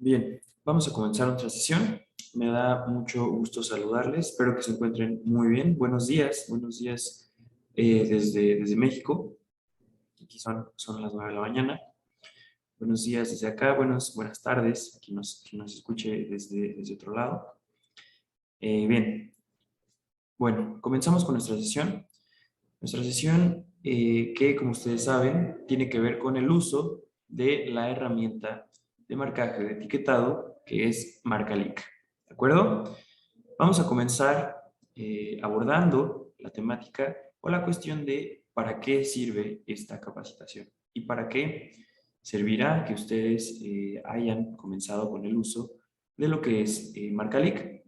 Bien, vamos a comenzar nuestra sesión. Me da mucho gusto saludarles. Espero que se encuentren muy bien. Buenos días desde México. Aquí son las 9 de la mañana. Buenos días desde acá, buenas tardes, quien nos escuche desde otro lado. Bien, bueno, comenzamos con nuestra sesión. Nuestra sesión que, como ustedes saben, tiene que ver con el uso de la herramienta de marcaje de etiquetado que es MarcaLic. ¿De acuerdo? Vamos a comenzar abordando la temática o la cuestión de para qué sirve esta capacitación y para qué servirá que ustedes hayan comenzado con el uso de lo que es MarcaLic.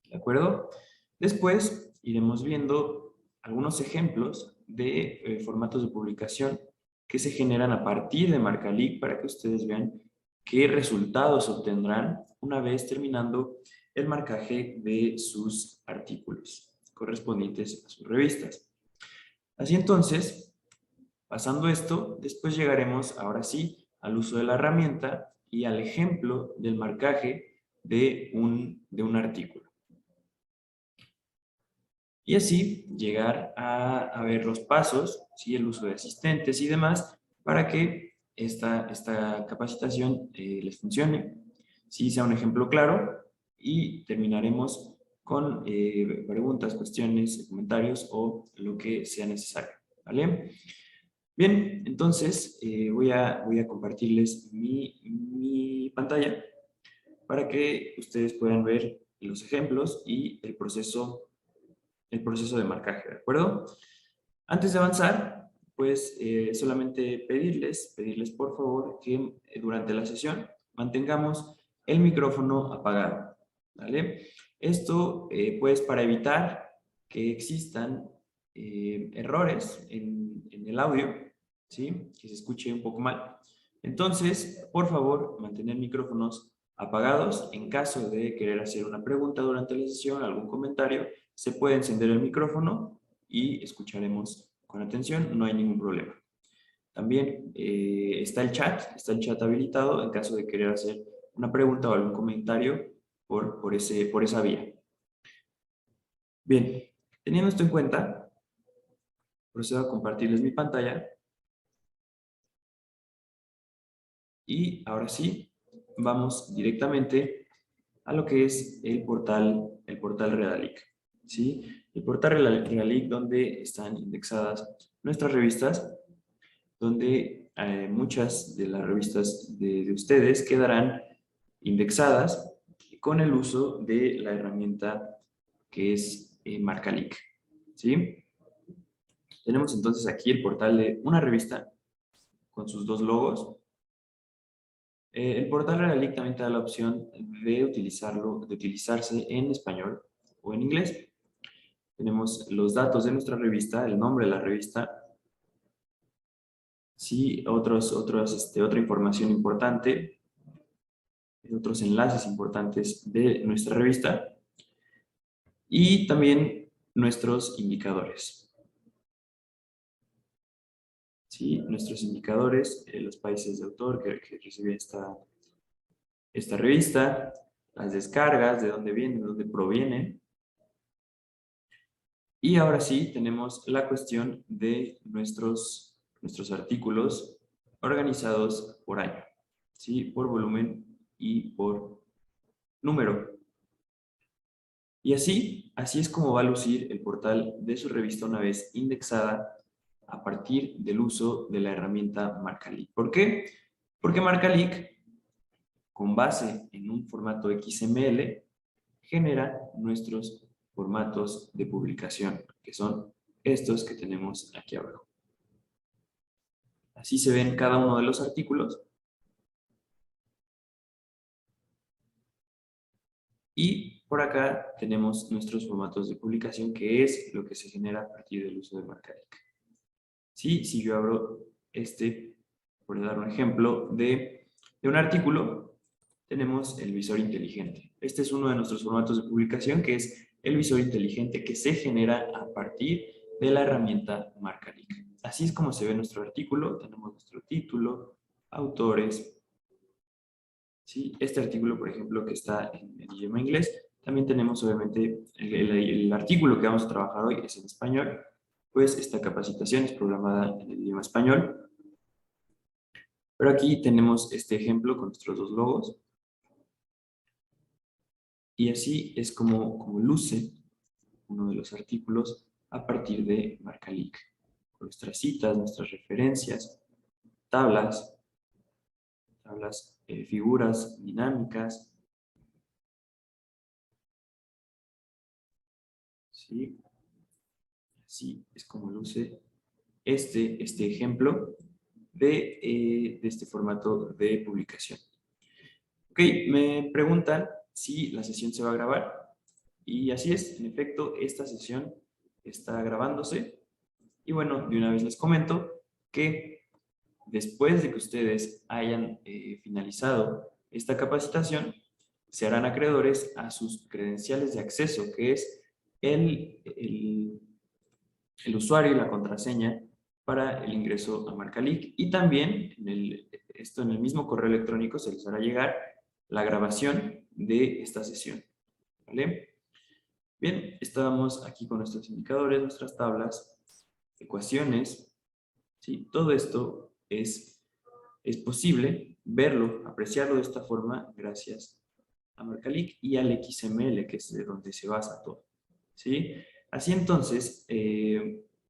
¿De acuerdo? Después iremos viendo algunos ejemplos de formatos de publicación que se generan a partir de MarcaLic para que ustedes vean qué resultados obtendrán una vez terminando el marcaje de sus artículos correspondientes a sus revistas. Así entonces, pasando esto, después llegaremos ahora sí al uso de la herramienta y al ejemplo del marcaje de un artículo. Y así llegar a ver los pasos, ¿sí? El uso de asistentes y demás, para que esta capacitación les funcione, sí sea un ejemplo claro, y terminaremos con preguntas, cuestiones, comentarios o lo que sea necesario. ¿Vale? Bien, entonces voy a compartirles mi pantalla para que ustedes puedan ver los ejemplos y el proceso de marcaje, ¿de acuerdo? Antes de avanzar, pues solamente pedirles por favor que durante la sesión mantengamos el micrófono apagado, ¿vale? Esto pues para evitar que existan errores en el audio, ¿sí? Que se escuche un poco mal. Entonces, por favor, mantener micrófonos apagados. En caso de querer hacer una pregunta durante la sesión, algún comentario, se puede encender el micrófono y escucharemos con atención, no hay ningún problema. También está el chat habilitado en caso de querer hacer una pregunta o algún comentario por esa vía. Bien, teniendo esto en cuenta, procedo a compartirles mi pantalla y ahora sí, vamos directamente a lo que es el portal Redalic. ¿Sí? El portal Redalic donde están indexadas nuestras revistas, donde muchas de las revistas de ustedes quedarán indexadas con el uso de la herramienta que es MarcaLic. ¿Sí? Tenemos entonces aquí el portal de una revista con sus dos logos. El portal Redalic también te da la opción de utilizarse en español o en inglés. Tenemos los datos de nuestra revista, el nombre de la revista, sí, otra información importante, otros enlaces importantes de nuestra revista y también nuestros indicadores. ¿Sí? Nuestros indicadores, los países de autor que recibe esta revista, las descargas, de dónde vienen, de dónde provienen. Y ahora sí tenemos la cuestión de nuestros artículos organizados por año, ¿sí? Por volumen y por número. Y así es como va a lucir el portal de su revista una vez indexada a partir del uso de la herramienta MarcaLic. ¿Por qué? Porque MarcaLic, con base en un formato XML, genera nuestros formatos de publicación, que son estos que tenemos aquí abajo. Así se ven cada uno de los artículos. Y por acá tenemos nuestros formatos de publicación, que es lo que se genera a partir del uso de MarcaLic. ¿Sí? Si yo abro por dar un ejemplo de un artículo, tenemos el visor inteligente. Este es uno de nuestros formatos de publicación, que es el visor inteligente que se genera a partir de la herramienta MarcaLic. Así es como se ve nuestro artículo. Tenemos nuestro título, autores, ¿sí? Este artículo, por ejemplo, que está en idioma inglés, también tenemos obviamente el artículo que vamos a trabajar hoy es en español, pues esta capacitación es programada en el idioma español. Pero aquí tenemos este ejemplo con nuestros dos logos. Y así es como luce uno de los artículos a partir de Marcalic. Nuestras citas, nuestras referencias, tablas, figuras dinámicas, ¿sí? Así es como luce este ejemplo de este formato de publicación. Ok, me preguntan si la sesión se va a grabar. Y así es, en efecto, esta sesión está grabándose. Y bueno, de una vez les comento que después de que ustedes hayan finalizado esta capacitación, se harán acreedores a sus credenciales de acceso, que es el usuario y la contraseña para el ingreso a Marcalic. Y también, esto en el mismo correo electrónico se les hará llegar la grabación de esta sesión. ¿Vale? Bien, estábamos aquí con nuestros indicadores, nuestras tablas, ecuaciones, ¿sí? Todo esto es posible verlo, apreciarlo de esta forma gracias a Marcalic y al XML, que es de donde se basa todo, ¿sí? Así entonces,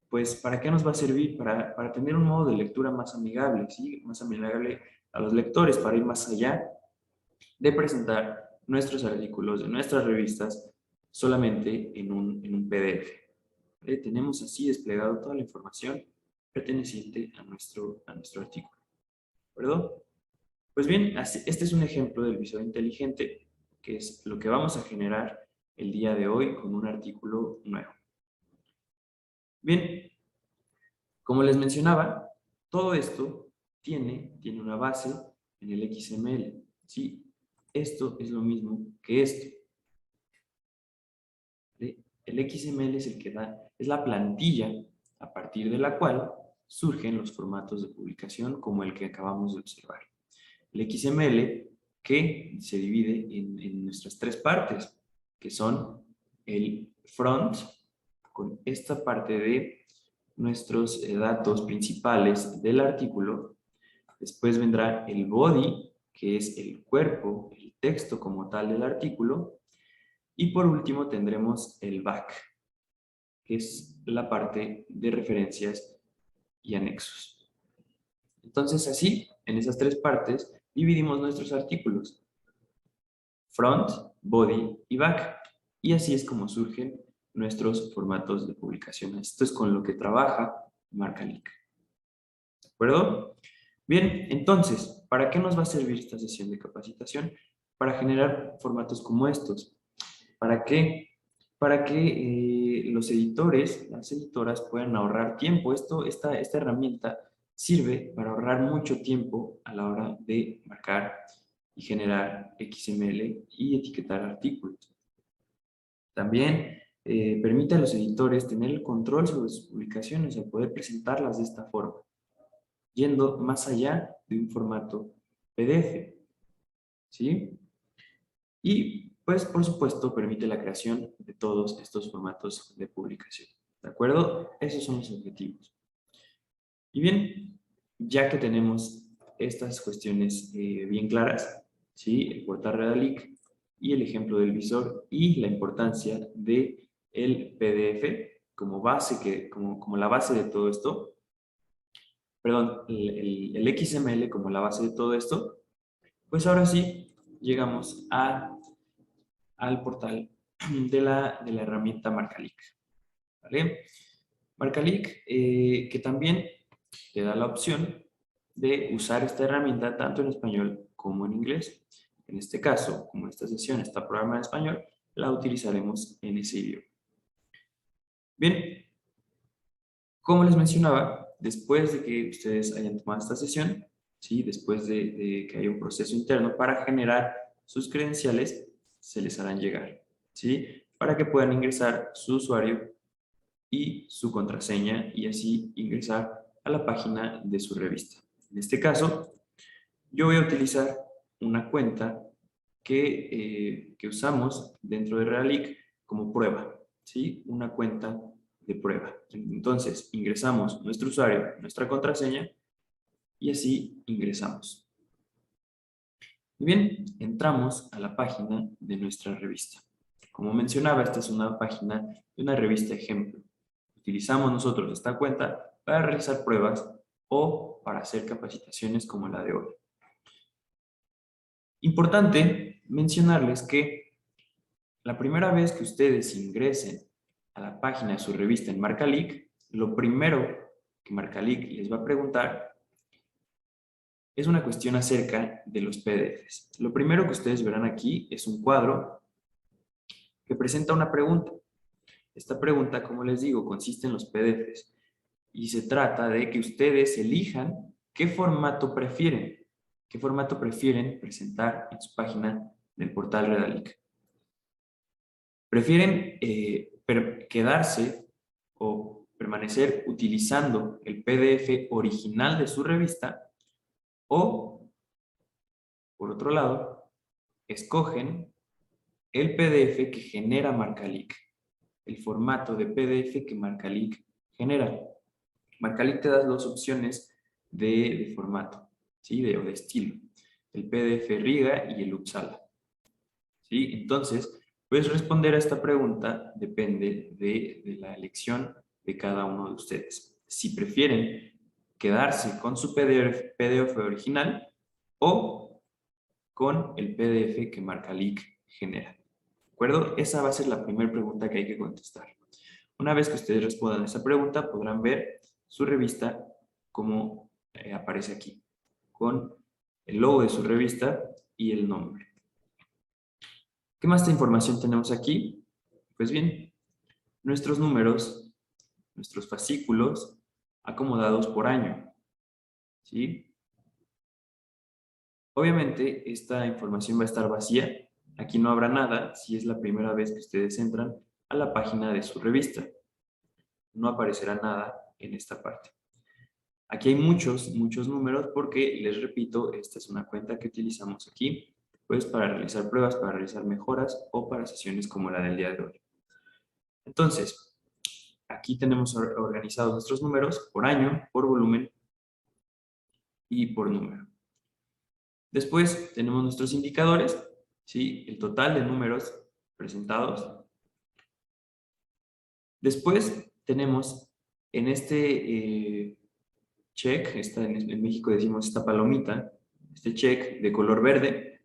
pues, ¿para qué nos va a servir? Para tener un modo de lectura más amigable, ¿sí? Más amigable a los lectores, para ir más allá de presentar nuestros artículos de nuestras revistas solamente en un PDF. Tenemos así desplegado toda la información perteneciente a nuestro artículo. ¿De acuerdo? Pues bien, este es un ejemplo del visor inteligente, que es lo que vamos a generar el día de hoy con un artículo nuevo. Bien, como les mencionaba, todo esto tiene una base en el XML. ¿Sí? Esto es lo mismo que esto. El XML es el que es la plantilla a partir de la cual surgen los formatos de publicación como el que acabamos de observar. El XML que se divide en nuestras tres partes, que son el front, con esta parte de nuestros datos principales del artículo. Después vendrá el body, que es el cuerpo, el texto como tal del artículo. Y por último tendremos el back, que es la parte de referencias y anexos. Entonces así, en esas tres partes, dividimos nuestros artículos: front, body y back. Y así es como surgen nuestros formatos de publicación. Esto es con lo que trabaja Marcalic. ¿De acuerdo? Bien, entonces, ¿para qué nos va a servir esta sesión de capacitación? Para generar formatos como estos. ¿Para qué? Para que los editores, las editoras puedan ahorrar tiempo. Esta herramienta sirve para ahorrar mucho tiempo a la hora de marcar y generar XML y etiquetar artículos. También permite a los editores tener el control sobre sus publicaciones al poder presentarlas de esta forma, yendo más allá de un formato PDF. ¿Sí? Y, pues, por supuesto, permite la creación de todos estos formatos de publicación. ¿De acuerdo? Esos son los objetivos. Y bien, ya que tenemos estas cuestiones bien claras, ¿sí? El portal Redalic y el ejemplo del visor y la importancia de el PDF como base, como la base de todo esto, perdón, el XML como la base de todo esto, pues ahora sí llegamos al portal de la herramienta Marcalic. ¿Vale? Marcalic, que también te da la opción de usar esta herramienta tanto en español como en inglés. En este caso, como esta sesión está programada en español, la utilizaremos en ese idioma. Bien, como les mencionaba, después de que ustedes hayan tomado esta sesión, ¿sí? Después de que haya un proceso interno para generar sus credenciales, se les harán llegar, ¿sí? Para que puedan ingresar su usuario y su contraseña y así ingresar a la página de su revista. En este caso, yo voy a utilizar una cuenta que usamos dentro de Redalic como prueba, ¿sí? Una cuenta de prueba. Entonces, ingresamos nuestro usuario, nuestra contraseña, y así ingresamos. Bien, entramos a la página de nuestra revista. Como mencionaba, esta es una página de una revista ejemplo. Utilizamos nosotros esta cuenta para realizar pruebas o para hacer capacitaciones como la de hoy. Importante mencionarles que la primera vez que ustedes ingresen a la página de su revista en Marcalic, lo primero que Marcalic les va a preguntar es una cuestión acerca de los PDFs. Lo primero que ustedes verán aquí es un cuadro que presenta una pregunta. Esta pregunta, como les digo, consiste en los PDFs y se trata de que ustedes elijan qué formato prefieren presentar en su página del portal Redalic. ¿Prefieren quedarse o permanecer utilizando el PDF original de su revista o, por otro lado, escogen el PDF que genera Marcalic, el formato de PDF que Marcalic genera? Marcalic te da dos opciones de formato, ¿sí? O de estilo, el PDF Riga y el Uppsala, ¿sí? Entonces, pues responder a esta pregunta depende de la elección de cada uno de ustedes. Si prefieren quedarse con su PDF original o con el PDF que Marcalic genera. ¿De acuerdo? Esa va a ser la primera pregunta que hay que contestar. Una vez que ustedes respondan a esa pregunta, podrán ver su revista como aparece aquí, con el logo de su revista y el nombre. ¿Qué más de información tenemos aquí? Pues bien, nuestros números, nuestros fascículos acomodados por año, ¿sí? Obviamente, esta información va a estar vacía. Aquí no habrá nada si es la primera vez que ustedes entran a la página de su revista. No aparecerá nada en esta parte. Aquí hay muchos números porque, les repito, esta es una cuenta que utilizamos aquí, pues para realizar pruebas, para realizar mejoras o para sesiones como la del día de hoy. Entonces, aquí tenemos organizados nuestros números por año, por volumen y por número. Después tenemos nuestros indicadores, ¿sí? El total de números presentados. Después tenemos en este check, en México decimos esta palomita, este check de color verde,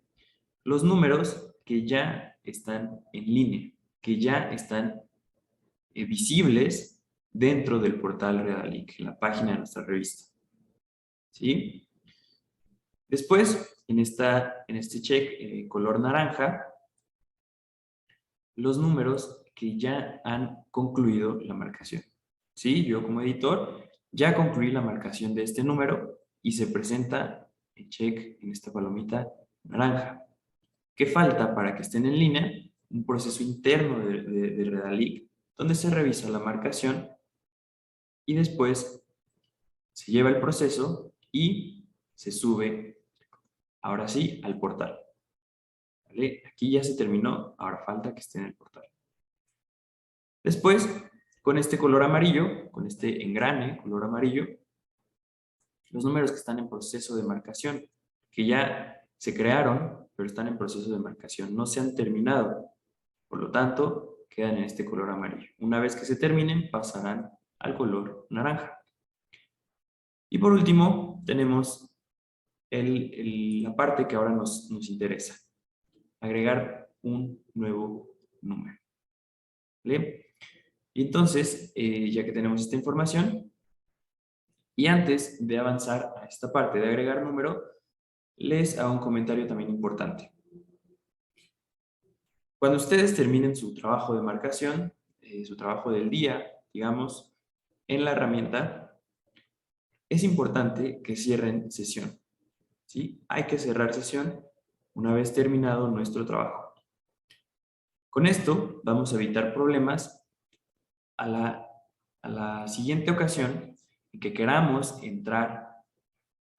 los números que ya están en línea, que ya están visibles dentro del portal Redalic, en la página de nuestra revista. ¿Sí? Después, en este check color naranja, los números que ya han concluido la marcación. ¿Sí? Yo como editor ya concluí la marcación de este número y se presenta el check en esta palomita naranja. ¿Qué falta para que estén en línea? Un proceso interno de Redalic, donde se revisa la marcación y después se lleva el proceso y se sube, ahora sí, al portal. ¿Vale? Aquí ya se terminó, ahora falta que esté en el portal. Después, con este color amarillo, con este engrane color amarillo, los números que están en proceso de marcación, que ya se crearon, pero están en proceso de marcación, no se han terminado. Por lo tanto, quedan en este color amarillo. Una vez que se terminen, pasarán al color naranja. Y por último, tenemos la parte que ahora nos interesa. Agregar un nuevo número. ¿Vale? Y entonces, ya que tenemos esta información, y antes de avanzar a esta parte de agregar número, les hago un comentario también importante. Cuando ustedes terminen su trabajo de marcación, su trabajo del día, digamos, en la herramienta, es importante que cierren sesión. ¿Sí? Hay que cerrar sesión una vez terminado nuestro trabajo. Con esto vamos a evitar problemas a la siguiente ocasión en que queramos entrar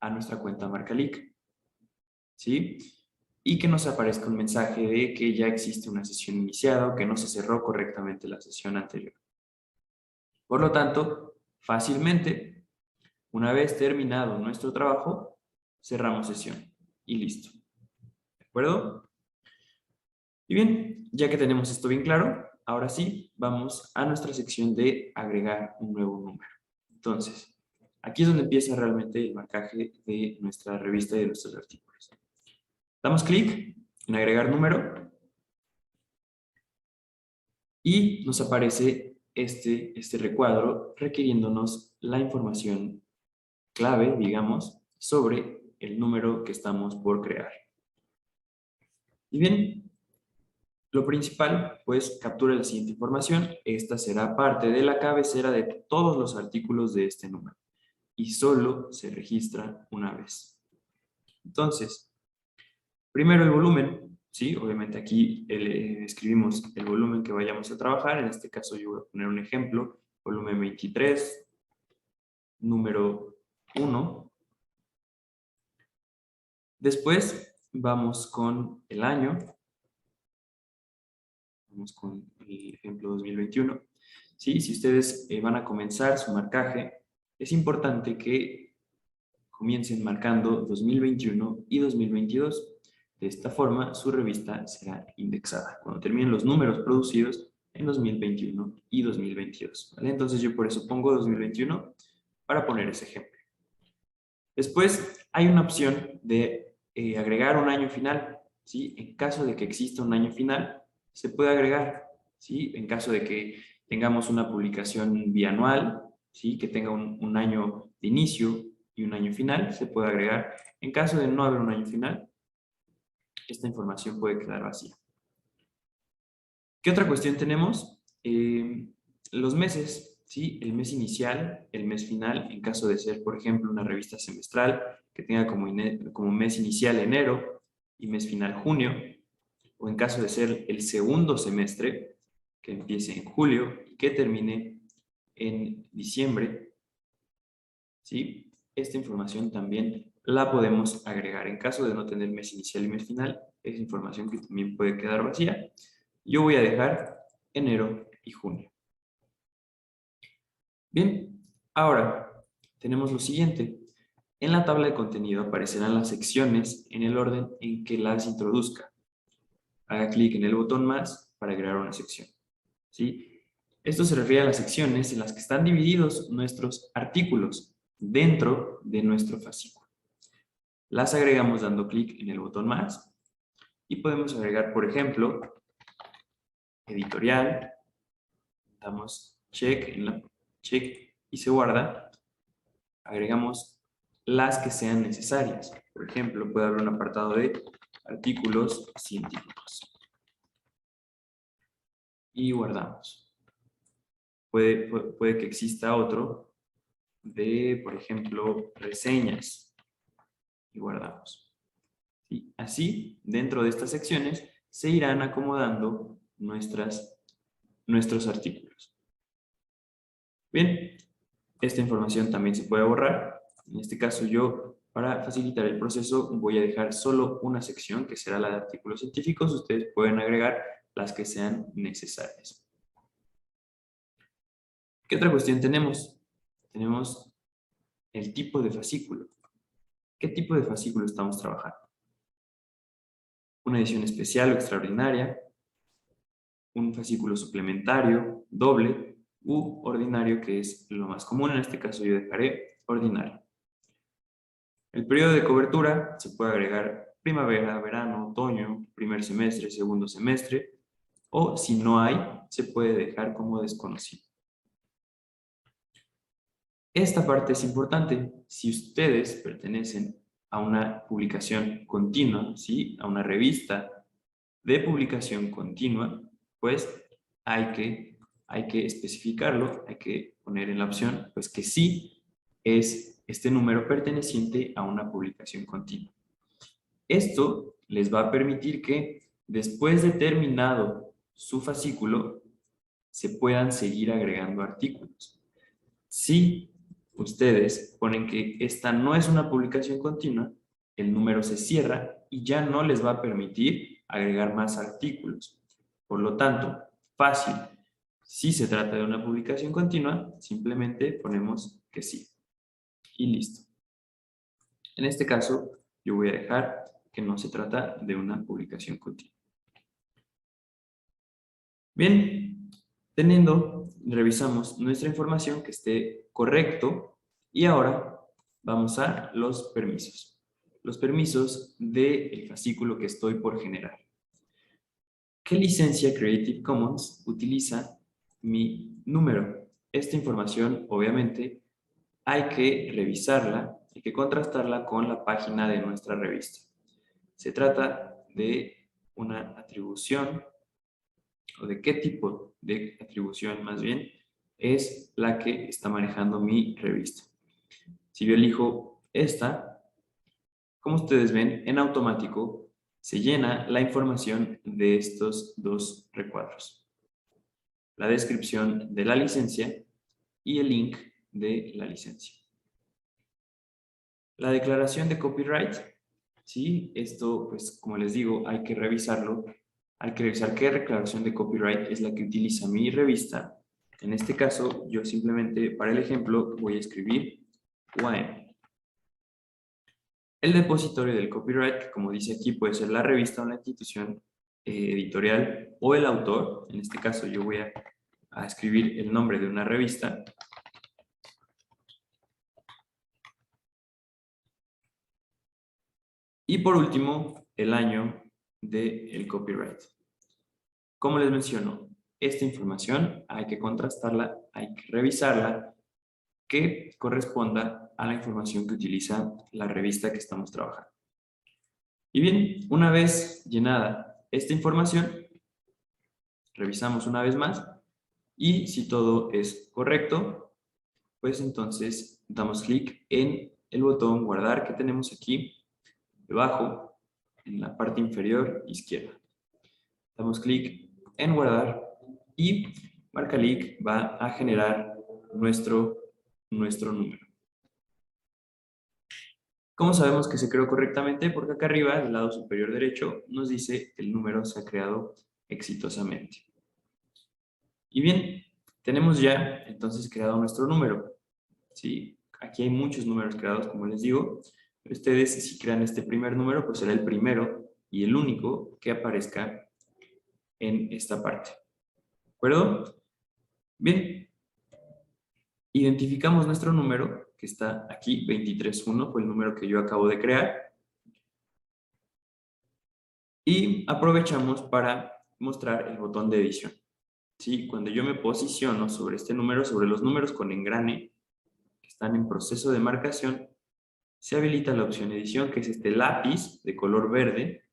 a nuestra cuenta Marcalic. ¿Sí? y que nos aparezca un mensaje de que ya existe una sesión iniciada o que no se cerró correctamente la sesión anterior. Por lo tanto, fácilmente, una vez terminado nuestro trabajo, cerramos sesión y listo. ¿De acuerdo? Y bien, ya que tenemos esto bien claro, ahora sí, vamos a nuestra sección de agregar un nuevo número. Entonces, aquí es donde empieza realmente el marcaje de nuestra revista y de nuestros artículos. Damos clic en agregar número y nos aparece este recuadro requiriéndonos la información clave, digamos, sobre el número que estamos por crear. Y bien, lo principal, pues, captura la siguiente información. Esta será parte de la cabecera de todos los artículos de este número y solo se registra una vez. Entonces, primero el volumen, ¿sí? Obviamente aquí escribimos el volumen que vayamos a trabajar. En este caso yo voy a poner un ejemplo, volumen 23, número 1. Después vamos con el año. Vamos con el ejemplo 2021. ¿Sí? Si ustedes van a comenzar su marcaje, es importante que comiencen marcando 2021 y 2022. De esta forma, su revista será indexada cuando terminen los números producidos en 2021 y 2022. ¿Vale? Entonces yo por eso pongo 2021 para poner ese ejemplo. Después hay una opción de agregar un año final. ¿Sí? En caso de que exista un año final, se puede agregar. ¿Sí? En caso de que tengamos una publicación bianual, ¿sí? Que tenga un año de inicio y un año final, se puede agregar. En caso de no haber un año final, esta información puede quedar vacía. ¿Qué otra cuestión tenemos? Los meses, ¿sí? El mes inicial, el mes final, en caso de ser, por ejemplo, una revista semestral que tenga como mes inicial enero y mes final junio, o en caso de ser el segundo semestre, que empiece en julio y que termine en diciembre, ¿sí? Esta información también la podemos agregar. En caso de no tener mes inicial y mes final, es información que también puede quedar vacía. Yo voy a dejar enero y junio. Bien, ahora tenemos lo siguiente. En la tabla de contenido aparecerán las secciones en el orden en que las introduzca. Haga clic en el botón más para crear una sección. ¿Sí? Esto se refiere a las secciones en las que están divididos nuestros artículos dentro de nuestro fascículo. Las agregamos dando clic en el botón más y podemos agregar, por ejemplo, editorial, damos check y se guarda. Agregamos las que sean necesarias. Por ejemplo, puede haber un apartado de artículos científicos. Y guardamos. Puede que exista otro de, por ejemplo, reseñas. Y guardamos. ¿Sí? Así, dentro de estas secciones, se irán acomodando nuestros artículos. Bien, esta información también se puede borrar. En este caso yo, para facilitar el proceso, voy a dejar solo una sección, que será la de artículos científicos. Ustedes pueden agregar las que sean necesarias. ¿Qué otra cuestión tenemos? Tenemos el tipo de fascículo. ¿Qué tipo de fascículo estamos trabajando? Una edición especial o extraordinaria, un fascículo suplementario, doble u ordinario, que es lo más común. En este caso yo dejaré ordinario. El periodo de cobertura se puede agregar primavera, verano, otoño, primer semestre, segundo semestre, o si no hay, se puede dejar como desconocido. Esta parte es importante. Si ustedes pertenecen a una publicación continua, ¿sí? A una revista de publicación continua, pues hay que especificarlo, hay que poner en la opción pues que sí es este número perteneciente a una publicación continua. Esto les va a permitir que después de terminado su fascículo se puedan seguir agregando artículos. Si ustedes ponen que esta no es una publicación continua, el número se cierra y ya no les va a permitir agregar más artículos. Por lo tanto, fácil. Si se trata de una publicación continua, simplemente ponemos que sí. Y listo. En este caso, yo voy a dejar que no se trata de una publicación continua. Bien, revisamos nuestra información que esté correcto y ahora vamos a los permisos. Los permisos del fascículo que estoy por generar. ¿Qué licencia Creative Commons utiliza mi número? Esta información, obviamente, hay que revisarla, hay que contrastarla con la página de nuestra revista. Se trata de una atribución, o de qué tipo de atribución más bien, es la que está manejando mi revista. Si yo elijo esta, como ustedes ven, en automático se llena la información de estos dos recuadros. La descripción de la licencia y el link de la licencia. La declaración de copyright, ¿sí? Esto, pues, como les digo, hay que revisarlo. Hay que revisar qué declaración de copyright es la que utiliza mi revista. En este caso, yo simplemente, para el ejemplo, voy a escribir UAM. El depositorio del copyright, que como dice aquí, puede ser la revista o la institución editorial o el autor. En este caso, yo voy a escribir el nombre de una revista. Y por último, el año del copyright. Como les menciono, esta información hay que contrastarla, hay que revisarla, que corresponda a la información que utiliza la revista que estamos trabajando. Y bien, una vez llenada esta información, revisamos una vez más y si todo es correcto, pues entonces damos clic en el botón guardar que tenemos aquí debajo en la parte inferior izquierda. Damos clic en guardar y Marcalic va a generar nuestro número. ¿Cómo sabemos que se creó correctamente? Porque acá arriba, del lado superior derecho, nos dice que el número se ha creado exitosamente. Y bien, tenemos ya entonces creado nuestro número. ¿Sí? Aquí hay muchos números creados, como les digo. Ustedes, si crean este primer número, pues será el primero y el único que aparezca en esta parte. ¿De acuerdo? Bien, identificamos nuestro número, que está aquí, 23.1, fue el número que yo acabo de crear. Y aprovechamos para mostrar el botón de edición. ¿Sí? Cuando yo me posiciono sobre este número, sobre los números con engrane, que están en proceso de marcación, se habilita la opción edición, que es este lápiz de color verde.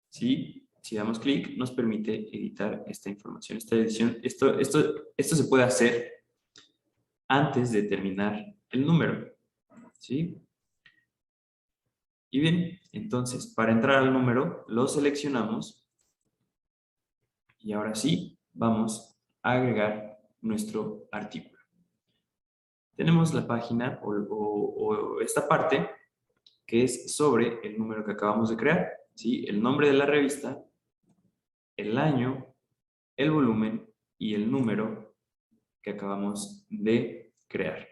¿Sí? Si damos clic, nos permite editar esta información, esta edición. Esto se puede hacer antes de terminar el número. ¿Sí? Y bien, entonces, para entrar al número, lo seleccionamos y ahora sí, vamos a agregar nuestro artículo. Tenemos la página o esta parte que es sobre el número que acabamos de crear, ¿sí? El nombre de la revista, el año, el volumen y el número que acabamos de crear.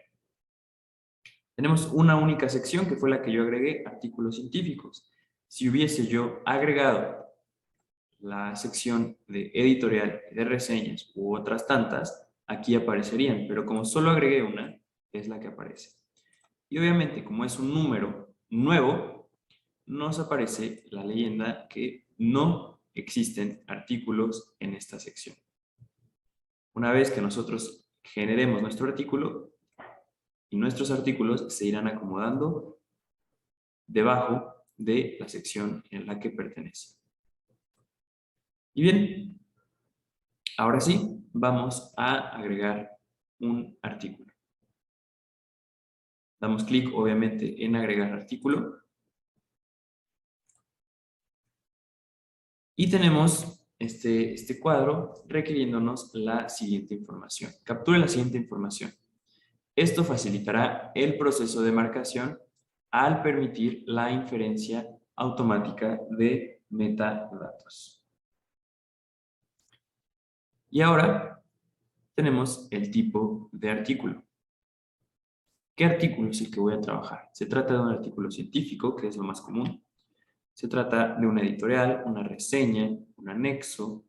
Tenemos una única sección que fue la que yo agregué, artículos científicos. Si hubiese yo agregado la sección de editorial, de reseñas u otras tantas, aquí aparecerían, pero como solo agregué una, es la que aparece. Y obviamente, como es un número nuevo, nos aparece la leyenda que no existen artículos en esta sección. Una vez que nosotros generemos nuestro artículo, y nuestros artículos se irán acomodando debajo de la sección en la que pertenece. Y bien, ahora sí, vamos a agregar un artículo. Damos clic, obviamente, en agregar artículo. Y tenemos este cuadro requiriéndonos la siguiente información. Capture la siguiente información. Esto facilitará el proceso de marcación al permitir la inferencia automática de metadatos. Y ahora tenemos el tipo de artículo. ¿Qué artículo es el que voy a trabajar? Se trata de un artículo científico, que es lo más común. Se trata de una editorial, una reseña, un anexo,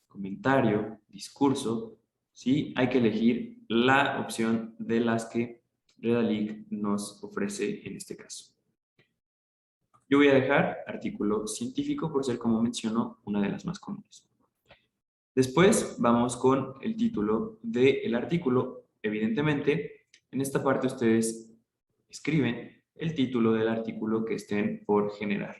comentario, discurso. ¿Sí? Hay que elegir la opción de las que Redalyc nos ofrece en este caso. Yo voy a dejar artículo científico por ser, como menciono, una de las más comunes. Después vamos con el título del artículo. Evidentemente, en esta parte ustedes escriben el título del artículo que estén por generar.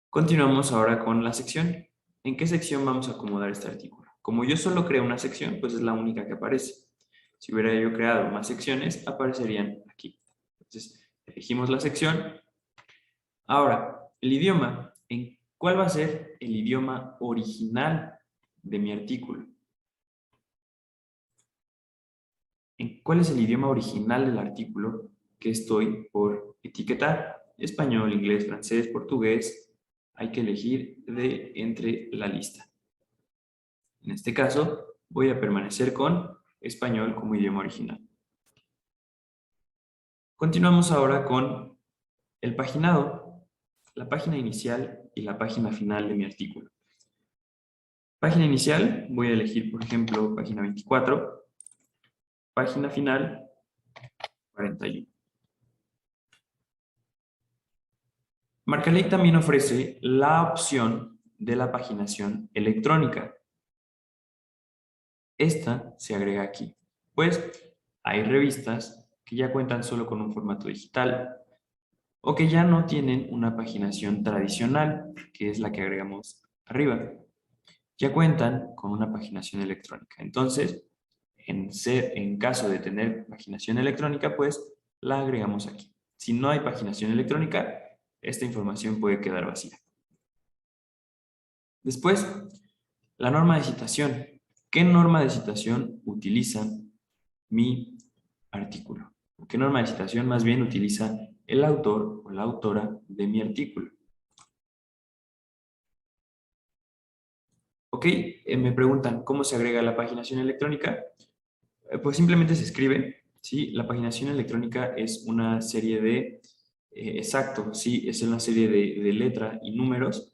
Continuamos ahora con la sección. ¿En qué sección vamos a acomodar este artículo? Como yo solo creo una sección, pues es la única que aparece. Si hubiera yo creado más secciones, aparecerían aquí. Entonces, elegimos la sección. Ahora, el idioma. ¿En cuál va a ser el idioma original de mi artículo? ¿Cuál es el idioma original del artículo que estoy por etiquetar? Español, inglés, francés, portugués. Hay que elegir de entre la lista. En este caso, voy a permanecer con español como idioma original. Continuamos ahora con el paginado, la página inicial y la página final de mi artículo. Página inicial, voy a elegir, por ejemplo, página 24. Página final, 41. Marcalec también ofrece la opción de la paginación electrónica. Esta se agrega aquí, pues hay revistas que ya cuentan solo con un formato digital o que ya no tienen una paginación tradicional, que es la que agregamos arriba. Ya cuentan con una paginación electrónica. Entonces, en caso de tener paginación electrónica, pues la agregamos aquí. Si no hay paginación electrónica, esta información puede quedar vacía. Después, la norma de citación. ¿Qué norma de citación utiliza mi artículo? ¿Qué norma de citación más bien utiliza el autor o la autora de mi artículo? Ok, me preguntan, ¿cómo se agrega la paginación electrónica? Pues simplemente se escribe, ¿sí? La paginación electrónica es una serie de, exacto, sí, es una serie de letra y números.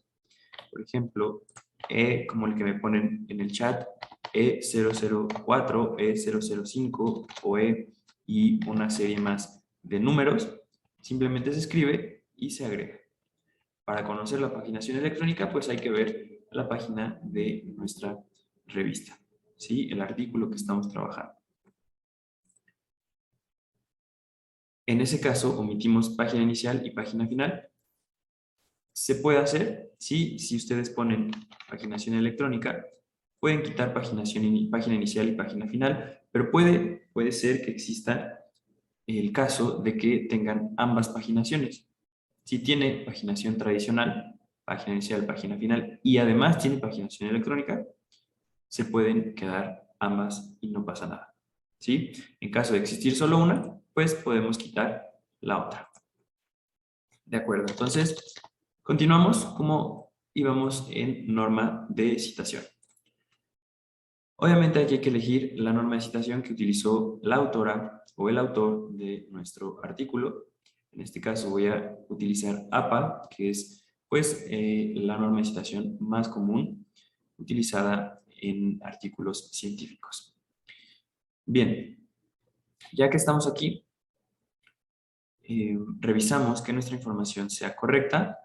Por ejemplo, como el que me ponen en el chat, E004, E005 o E y una serie más de números. Simplemente se escribe y se agrega. Para conocer la paginación electrónica, pues hay que ver la página de nuestra revista, ¿sí? El artículo que estamos trabajando. En ese caso, omitimos página inicial y página final. Se puede hacer, sí, si ustedes ponen paginación electrónica, pueden quitar página inicial y página final, pero puede ser que exista el caso de que tengan ambas paginaciones. Si tiene paginación tradicional, página inicial, página final, y además tiene paginación electrónica, se pueden quedar ambas y no pasa nada. ¿Sí? En caso de existir solo una, pues podemos quitar la otra. De acuerdo, entonces continuamos como íbamos en norma de citación. Obviamente aquí hay que elegir la norma de citación que utilizó la autora o el autor de nuestro artículo. En este caso voy a utilizar APA, que es pues la norma de citación más común utilizada en artículos científicos. Bien, ya que estamos aquí, revisamos que nuestra información sea correcta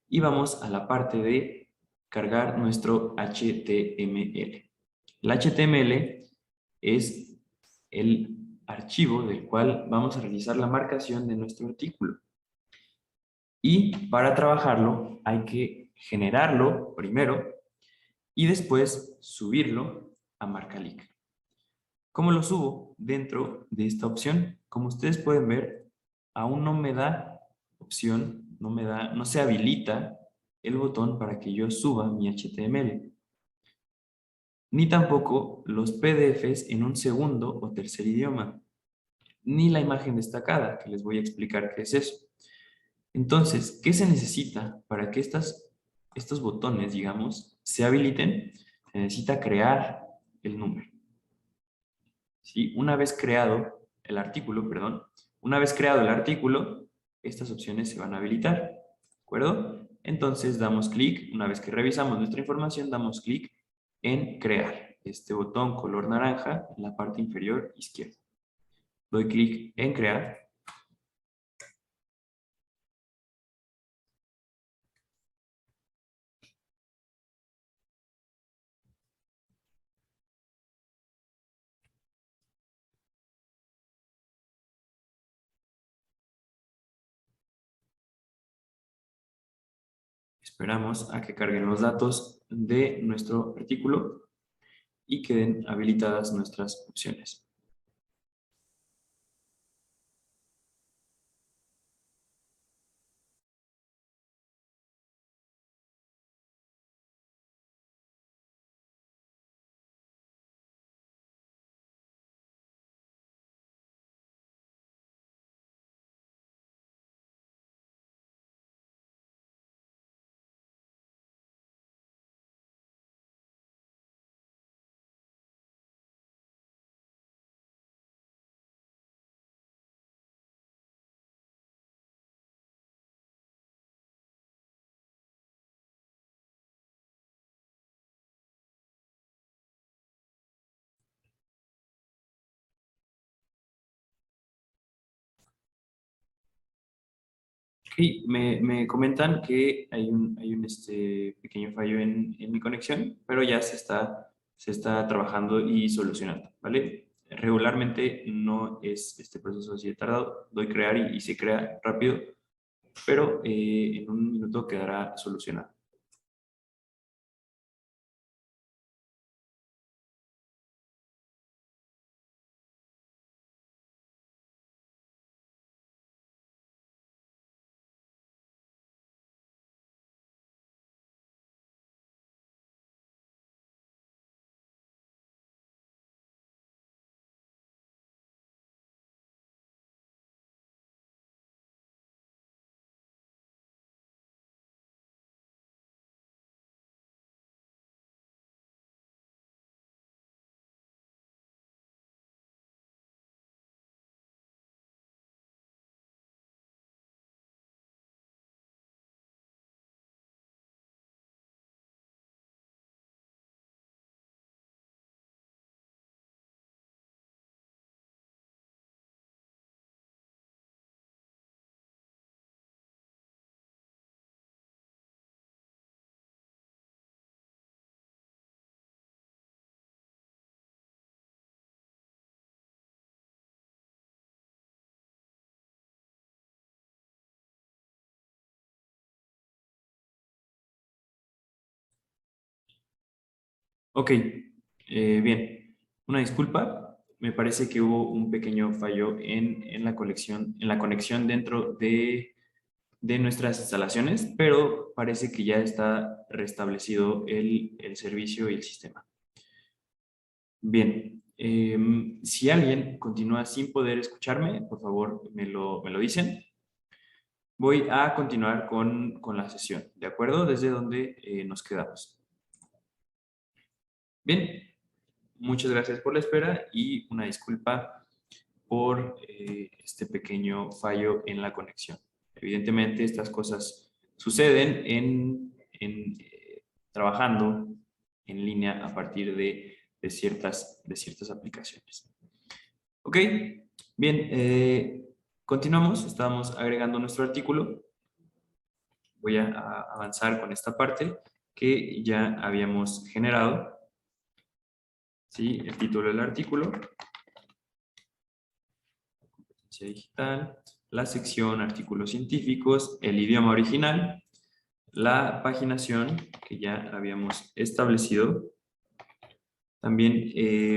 y vamos a la parte de cargar nuestro HTML. El HTML es el archivo del cual vamos a realizar la marcación de nuestro artículo. Y para trabajarlo hay que generarlo primero y después subirlo a Marcalec. ¿Cómo lo subo? Dentro de esta opción. Como ustedes pueden ver, aún no me da opción, no se habilita el botón para que yo suba mi HTML. ni tampoco los PDFs en un segundo o tercer idioma, ni la imagen destacada, que les voy a explicar qué es eso. Entonces, ¿qué se necesita para que estos botones, digamos, se habiliten? Se necesita crear el número. ¿Sí? Una vez creado el artículo, perdón, una vez creado el artículo, estas opciones se van a habilitar, ¿de acuerdo? Entonces damos clic, una vez que revisamos nuestra información, damos clic en crear, este botón color naranja en la parte inferior izquierda. Doy clic en crear. Esperamos a que carguen los datos de nuestro artículo y queden habilitadas nuestras opciones. Sí, me comentan que hay un pequeño fallo en mi conexión, pero ya se está trabajando y solucionando, ¿vale? Regularmente no es este proceso así de tardado, doy crear y se crea rápido, pero en un minuto quedará solucionado. Ok, bien. Una disculpa. Me parece que hubo un pequeño fallo en la conexión dentro de nuestras instalaciones, pero parece que ya está restablecido el servicio y el sistema. Bien, si alguien continúa sin poder escucharme, por favor me lo dicen. Voy a continuar con la sesión, ¿de acuerdo? Desde donde nos quedamos. Bien, muchas gracias por la espera y una disculpa por este pequeño fallo en la conexión. Evidentemente, estas cosas suceden trabajando en línea a partir de ciertas aplicaciones. Ok, bien, continuamos. Estamos agregando nuestro artículo. Voy a avanzar con esta parte que ya habíamos generado. ¿Sí? El título del artículo, competencia digital, la sección artículos científicos, el idioma original, la paginación que ya habíamos establecido. También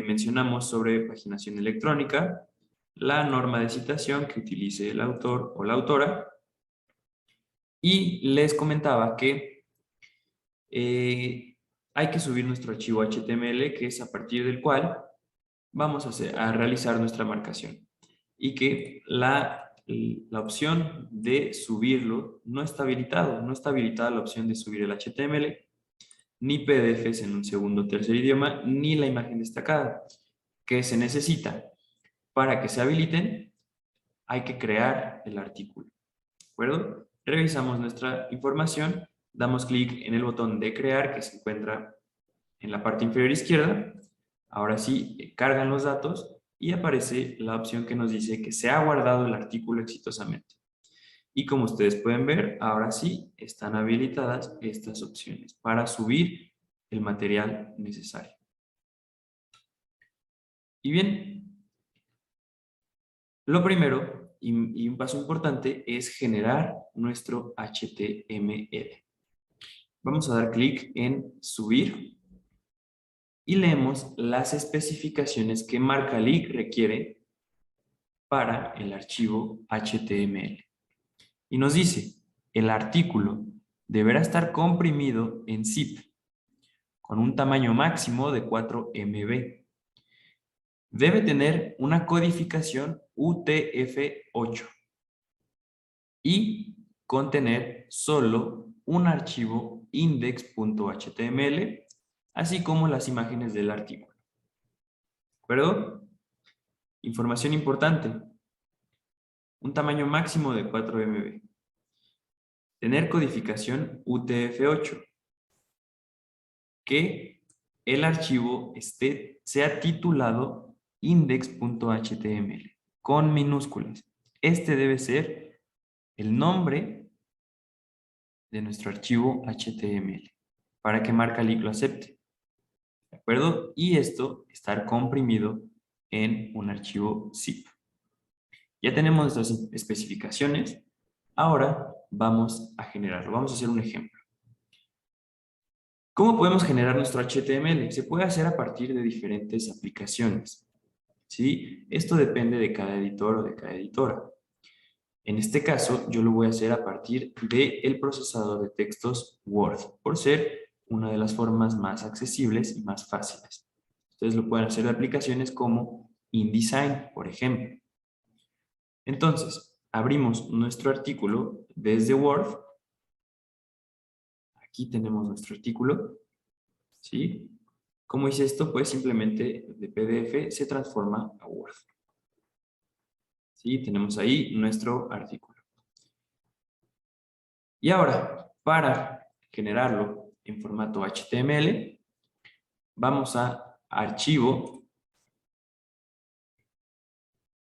mencionamos sobre paginación electrónica, la norma de citación que utilice el autor o la autora. Y les comentaba que hay que subir nuestro archivo HTML, que es a partir del cual vamos a realizar nuestra marcación. Y que la opción de subirlo no está habilitado, no está habilitada la opción de subir el HTML, ni PDFs en un segundo o tercer idioma, ni la imagen destacada. ¿Qué se necesita? Para que se habiliten, hay que crear el artículo. ¿De acuerdo? Revisamos nuestra información, damos clic en el botón de crear que se encuentra en la parte inferior izquierda. Ahora sí, cargan los datos y aparece la opción que nos dice que se ha guardado el artículo exitosamente. Y como ustedes pueden ver, ahora sí están habilitadas estas opciones para subir el material necesario. Y bien, lo primero y un paso importante es generar nuestro HTML. Vamos a dar clic en subir y leemos las especificaciones que Marcalic requiere para el archivo HTML. Y nos dice, el artículo deberá estar comprimido en zip con un tamaño máximo de 4 MB. Debe tener una codificación UTF-8 y contener solo un archivo index.html, así como las imágenes del artículo. ¿De acuerdo? Información importante. Un tamaño máximo de 4 MB. Tener codificación UTF-8. Que el archivo sea titulado index.html con minúsculas. Este debe ser el nombre de nuestro archivo HTML para que Marcalic lo acepte. ¿De acuerdo? Y esto estar comprimido en un archivo zip. Ya tenemos nuestras especificaciones. Ahora vamos a generarlo. Vamos a hacer un ejemplo. ¿Cómo podemos generar nuestro HTML? Se puede hacer a partir de diferentes aplicaciones. ¿Sí? Esto depende de cada editor o de cada editora. En este caso, yo lo voy a hacer a partir del procesador de textos Word, por ser una de las formas más accesibles y más fáciles. Ustedes lo pueden hacer de aplicaciones como InDesign, por ejemplo. Entonces, abrimos nuestro artículo desde Word. Aquí tenemos nuestro artículo. ¿Sí? ¿Cómo hice esto? Pues simplemente de PDF se transforma a Word. ¿Sí? Tenemos ahí nuestro artículo. Y ahora, para generarlo en formato HTML, vamos a Archivo,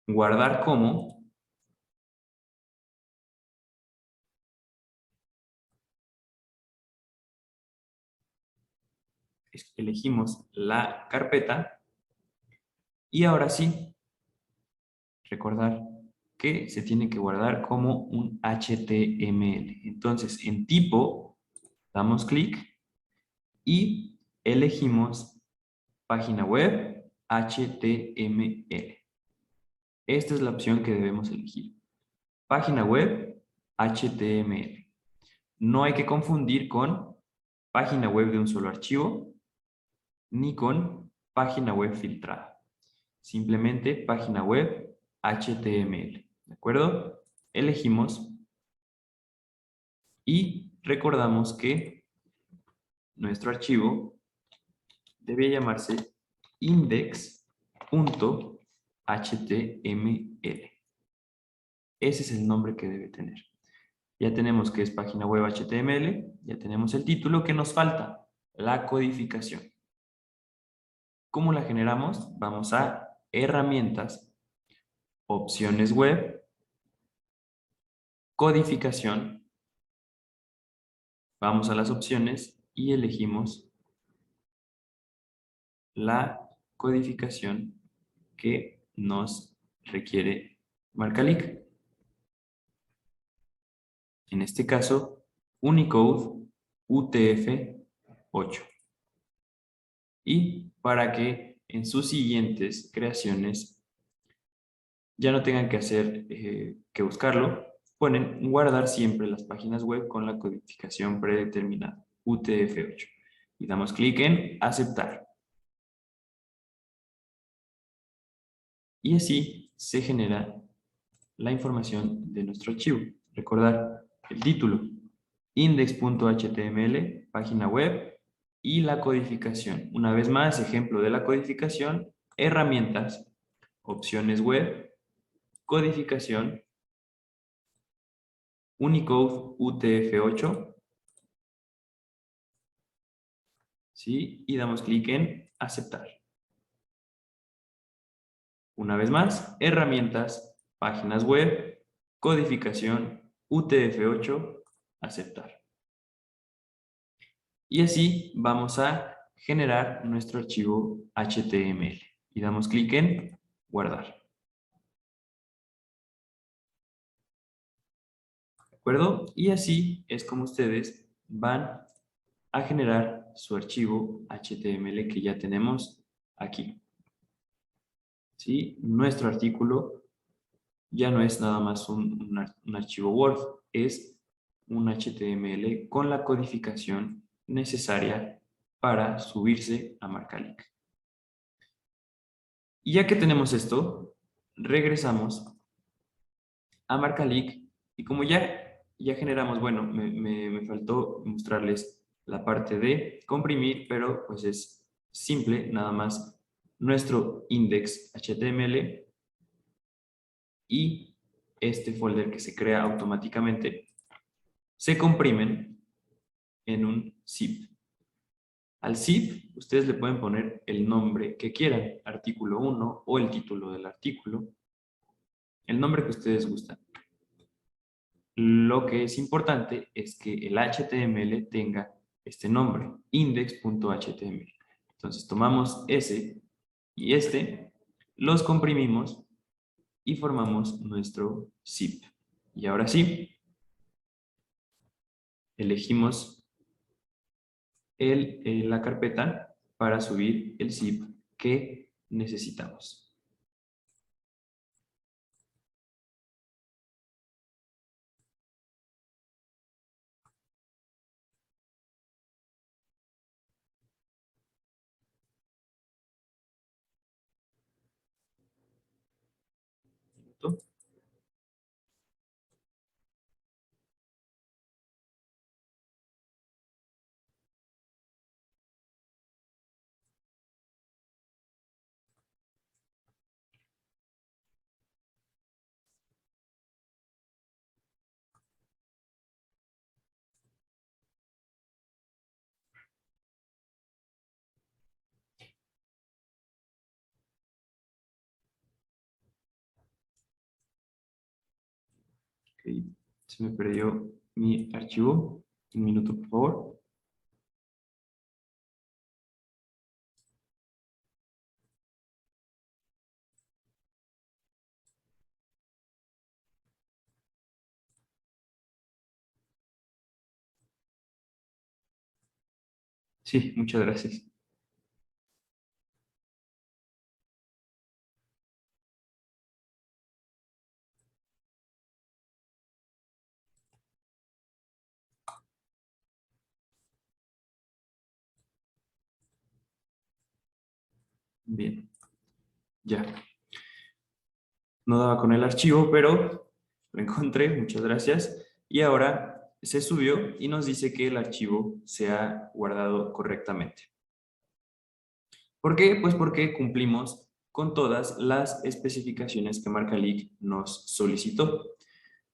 Guardar como, elegimos la carpeta y ahora sí, recordar que se tiene que guardar como un HTML. Entonces, en tipo, damos clic y elegimos página web HTML. Esta es la opción que debemos elegir. Página web HTML. No hay que confundir con página web de un solo archivo ni con página web filtrada. Simplemente página web HTML. ¿De acuerdo? Elegimos y recordamos que nuestro archivo debe llamarse index.html. Ese es el nombre que debe tener. Ya tenemos que es página web HTML, ya tenemos el título. ¿Qué nos falta? La codificación. ¿Cómo la generamos? Vamos a herramientas, opciones web, codificación. Vamos a las opciones y elegimos la codificación que nos requiere Marcalic. En este caso, Unicode UTF-8. Y para que en sus siguientes creaciones ya no tengan que hacer que buscarlo, ponen guardar siempre las páginas web con la codificación predeterminada, UTF-8. y damos clic en aceptar. Y así se genera la información de nuestro archivo. Recordar el título, index.html, página web y la codificación. Una vez más, ejemplo de la codificación, herramientas, opciones web, codificación, Unicode UTF-8, ¿sí? Y damos clic en aceptar. Una vez más, herramientas, páginas web, codificación, UTF-8, aceptar. Y así vamos a generar nuestro archivo HTML. Y damos clic en guardar. ¿De acuerdo? Y así es como ustedes van a generar su archivo HTML que ya tenemos aquí. ¿Sí? Nuestro artículo ya no es nada más un archivo Word, es un HTML con la codificación necesaria para subirse a Marcalic. Y ya que tenemos esto, regresamos a Marcalic y como ya generamos, bueno, me faltó mostrarles la parte de comprimir, pero pues es simple, nada más nuestro index HTML y este folder que se crea automáticamente se comprimen en un zip. Al zip ustedes le pueden poner el nombre que quieran, artículo 1 o el título del artículo, el nombre que ustedes gustan. Lo que es importante es que el HTML tenga este nombre, index.html. Entonces tomamos ese y este, los comprimimos y formamos nuestro zip. Y ahora sí, elegimos la carpeta para subir el zip que necesitamos. ¿Listo? Ok, se me perdió mi archivo. Un minuto, por favor. Sí, muchas gracias. Bien, ya. No daba con el archivo, pero lo encontré, muchas gracias. Y ahora se subió y nos dice que el archivo se ha guardado correctamente. ¿Por qué? Pues porque cumplimos con todas las especificaciones que Marcalic nos solicitó.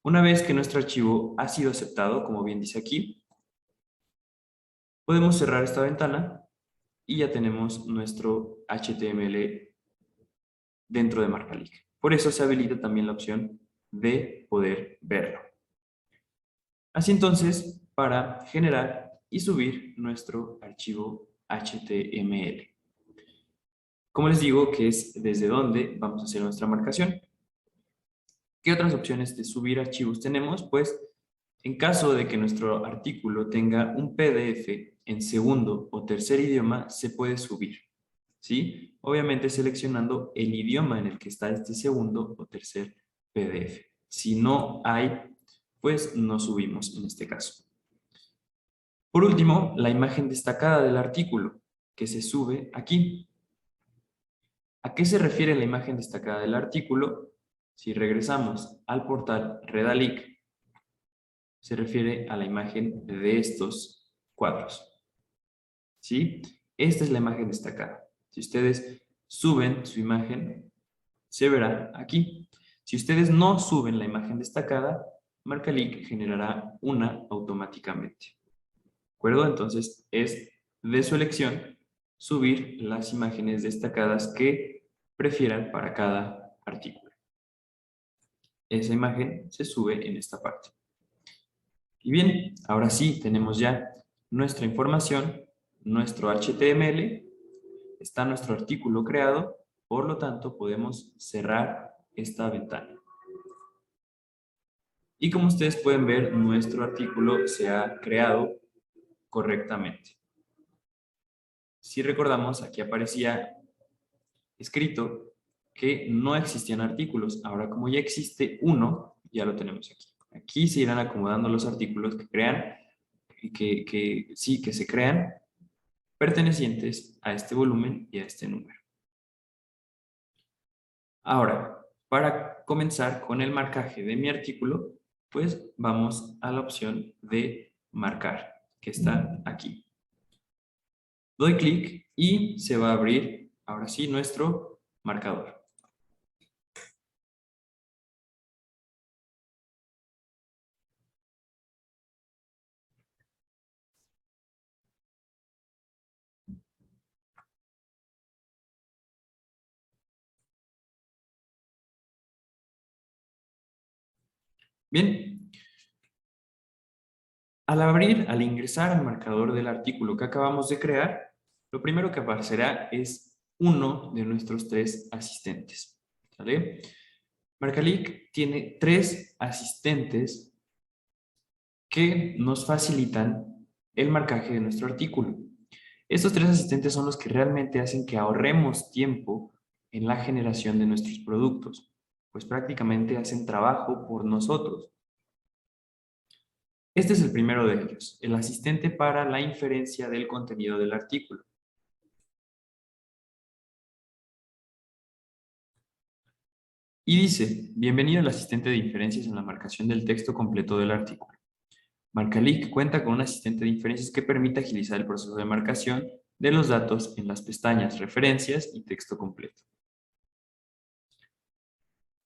Una vez que nuestro archivo ha sido aceptado, como bien dice aquí, podemos cerrar esta ventana y ya tenemos nuestro HTML dentro de Marcalic. Por eso se habilita también la opción de poder verlo. Así entonces, para generar y subir nuestro archivo HTML. Como les digo, que es desde donde vamos a hacer nuestra marcación. ¿Qué otras opciones de subir archivos tenemos? Pues, en caso de que nuestro artículo tenga un PDF en segundo o tercer idioma, se puede subir, ¿sí? Obviamente seleccionando el idioma en el que está este segundo o tercer PDF. Si no hay, pues no subimos en este caso. Por último, la imagen destacada del artículo, que se sube aquí. ¿A qué se refiere la imagen destacada del artículo? Si regresamos al portal Redalic, se refiere a la imagen de estos cuadros. ¿Sí? Esta es la imagen destacada. Si ustedes suben su imagen, se verá aquí. Si ustedes no suben la imagen destacada, Marcalic generará una automáticamente. ¿De acuerdo? Entonces es de su elección subir las imágenes destacadas que prefieran para cada artículo. Esa imagen se sube en esta parte. Y bien, ahora sí tenemos ya nuestra información, nuestro HTML, está nuestro artículo creado, por lo tanto podemos cerrar esta ventana. Y como ustedes pueden ver, nuestro artículo se ha creado correctamente. Si recordamos, aquí aparecía escrito que no existían artículos. Ahora, como ya existe uno, ya lo tenemos aquí. Aquí se irán acomodando los artículos que crean, que se crean pertenecientes a este volumen y a este número. Ahora, para comenzar con el marcaje de mi artículo, pues vamos a la opción de marcar, que está aquí. Doy clic y se va a abrir, ahora sí, nuestro marcador. Bien, al ingresar al marcador del artículo que acabamos de crear, lo primero que aparecerá es uno de nuestros 3 asistentes. ¿Sale? Marcalic tiene 3 asistentes que nos facilitan el marcaje de nuestro artículo. Estos 3 asistentes son los que realmente hacen que ahorremos tiempo en la generación de nuestros productos, pues prácticamente hacen trabajo por nosotros. Este es el primero de ellos, el asistente para la inferencia del contenido del artículo. Y dice, bienvenido al asistente de inferencias en la marcación del texto completo del artículo. Marcalic cuenta con un asistente de inferencias que permite agilizar el proceso de marcación de los datos en las pestañas referencias y texto completo.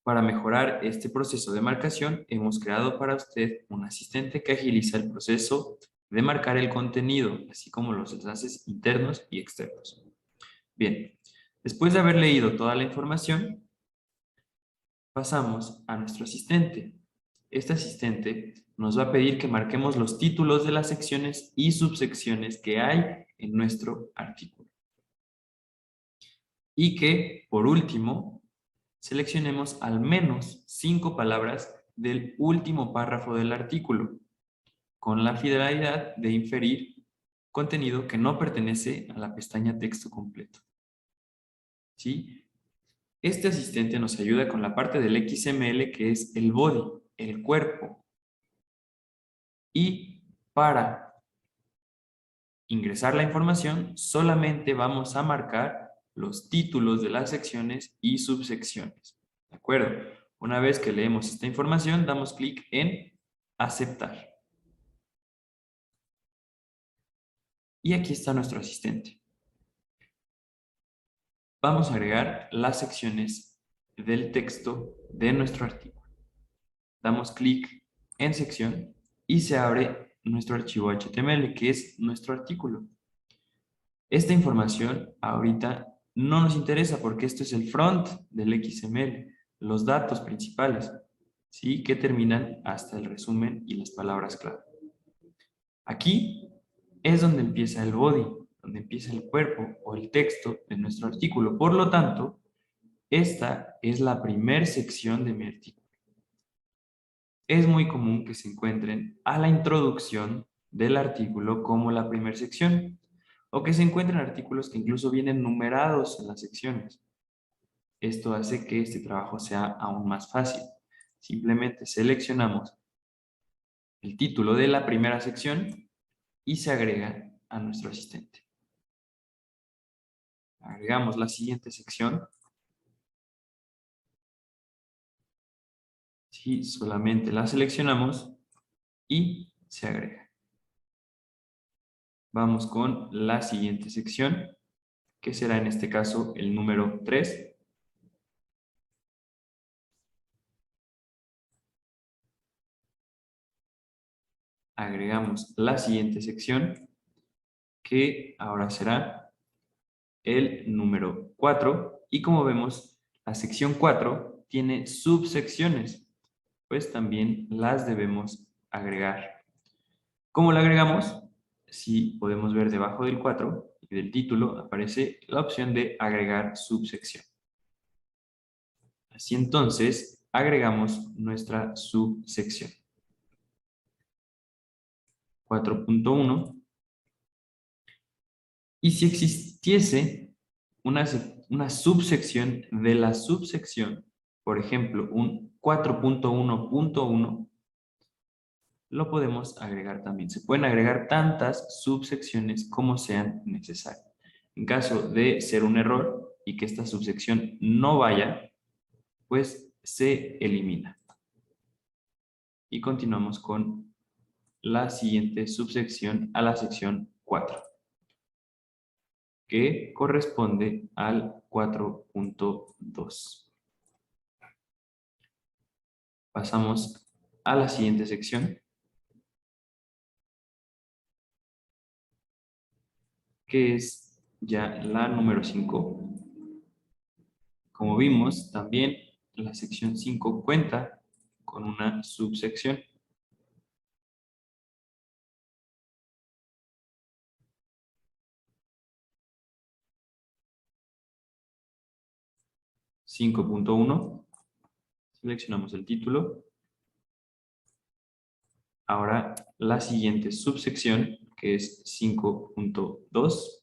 Para mejorar este proceso de marcación, hemos creado para usted un asistente que agiliza el proceso de marcar el contenido, así como los enlaces internos y externos. Bien, después de haber leído toda la información, pasamos a nuestro asistente. Este asistente nos va a pedir que marquemos los títulos de las secciones y subsecciones que hay en nuestro artículo. Y que, por último, seleccionemos al menos 5 palabras del último párrafo del artículo, con la finalidad de inferir contenido que no pertenece a la pestaña texto completo. ¿Sí? Este asistente nos ayuda con la parte del XML, que es el body, el cuerpo. Y para ingresar la información, solamente vamos a marcar los títulos de las secciones y subsecciones. ¿De acuerdo? Una vez que leemos esta información, damos clic en aceptar. Y aquí está nuestro asistente. Vamos a agregar las secciones del texto de nuestro artículo. Damos clic en sección y se abre nuestro archivo HTML, que es nuestro artículo. Esta información ahorita no nos interesa porque esto es el front del XML, los datos principales, ¿sí? Que terminan hasta el resumen y las palabras clave. Aquí es donde empieza el body, donde empieza el cuerpo o el texto de nuestro artículo. Por lo tanto, esta es la primera sección de mi artículo. Es muy común que se encuentren a la introducción del artículo como la primera sección, o que se encuentren artículos que incluso vienen numerados en las secciones. Esto hace que este trabajo sea aún más fácil. Simplemente seleccionamos el título de la primera sección y se agrega a nuestro asistente. Agregamos la siguiente sección. Si solamente la seleccionamos y se agrega. Vamos con la siguiente sección, que será en este caso el número 3. Agregamos la siguiente sección, que ahora será el número 4. Y como vemos, la sección 4 tiene subsecciones, pues también las debemos agregar. ¿Cómo la agregamos? Si podemos ver debajo del 4 y del título aparece la opción de agregar subsección. Así entonces, agregamos nuestra subsección. 4.1. Y si existiese una subsección de la subsección, por ejemplo, un 4.1.1, lo podemos agregar también. Se pueden agregar tantas subsecciones como sean necesarias. En caso de ser un error y que esta subsección no vaya, pues se elimina. Y continuamos con la siguiente subsección a la sección 4, que corresponde al 4.2. Pasamos a la siguiente sección, que es ya la número 5. Como vimos, también la sección 5 cuenta con una subsección. (5.1). Seleccionamos el título. Ahora la siguiente subsección, que es 5.2.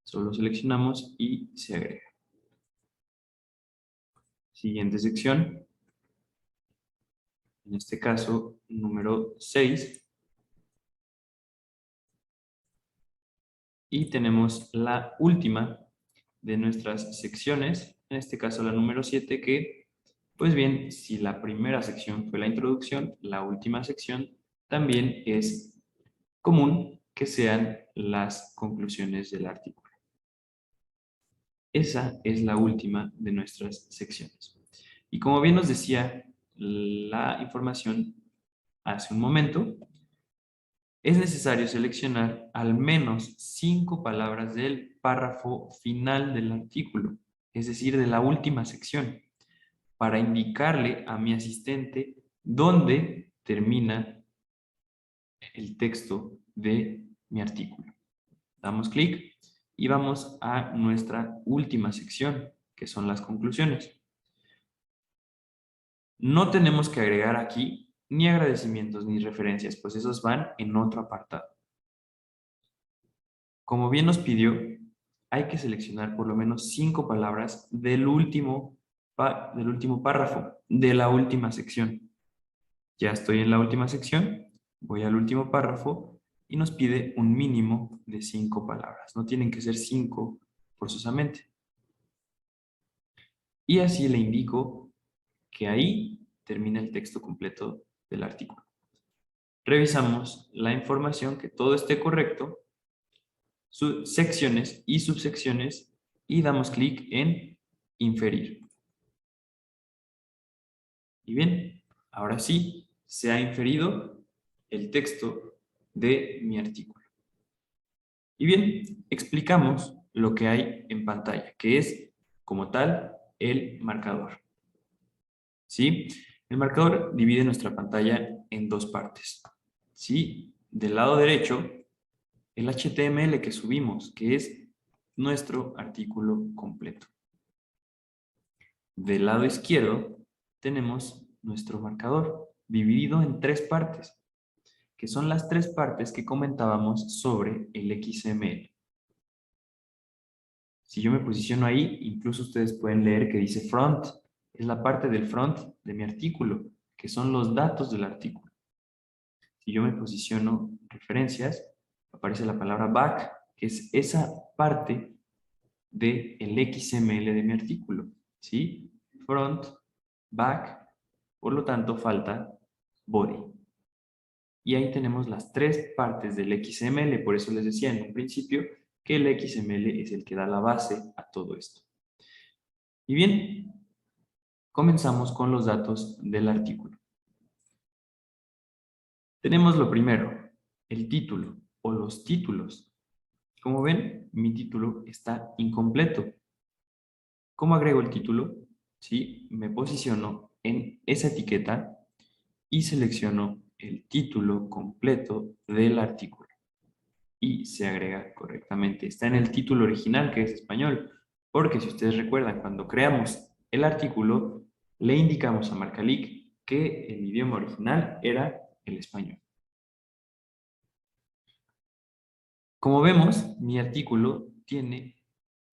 Solo seleccionamos y se agrega. Siguiente sección, en este caso número 6. Y tenemos la última de nuestras secciones, en este caso la número 7, que, pues bien, si la primera sección fue la introducción, la última sección también es común que sean las conclusiones del artículo. Esa es la última de nuestras secciones. Y como bien nos decía la información hace un momento, es necesario seleccionar al menos 5 palabras del párrafo final del artículo, es decir, de la última sección, para indicarle a mi asistente dónde termina el texto de mi artículo. Damos clic y vamos a nuestra última sección, que son las conclusiones. No tenemos que agregar aquí ni agradecimientos ni referencias, pues esos van en otro apartado. Como bien nos pidió, hay que seleccionar por lo menos 5 palabras del último párrafo, de la última sección. Ya estoy en la última sección, voy al último párrafo y nos pide un mínimo de 5 palabras. No tienen que ser 5 forzosamente. Y así le indico que ahí termina el texto completo del artículo. Revisamos la información, que todo esté correcto, secciones y subsecciones, y damos clic en inferir. Y bien, ahora sí, se ha inferido el texto de mi artículo. Y bien, explicamos lo que hay en pantalla, que es, como tal, el marcador. ¿Sí? El marcador divide nuestra pantalla en dos partes. ¿Sí? Del lado derecho, el HTML que subimos, que es nuestro artículo completo. Del lado izquierdo tenemos nuestro marcador, dividido en 3 partes, que son las 3 partes que comentábamos sobre el XML. Si yo me posiciono ahí, incluso ustedes pueden leer que dice front, es la parte del front de mi artículo, que son los datos del artículo. Si yo me posiciono referencias, aparece la palabra back, que es esa parte del XML de mi artículo, ¿sí? Front, back, por lo tanto falta body. Y ahí tenemos las tres partes del XML, por eso les decía en un principio que el XML es el que da la base a todo esto. Y bien, comenzamos con los datos del artículo. Tenemos lo primero, el título o los títulos. Como ven, mi título está incompleto. ¿Cómo agrego el título? Sí, me posiciono en esa etiqueta y selecciono el título completo del artículo. Y se agrega correctamente. Está en el título original, que es español, porque si ustedes recuerdan, cuando creamos el artículo, le indicamos a Marcalic que el idioma original era el español. Como vemos, mi artículo tiene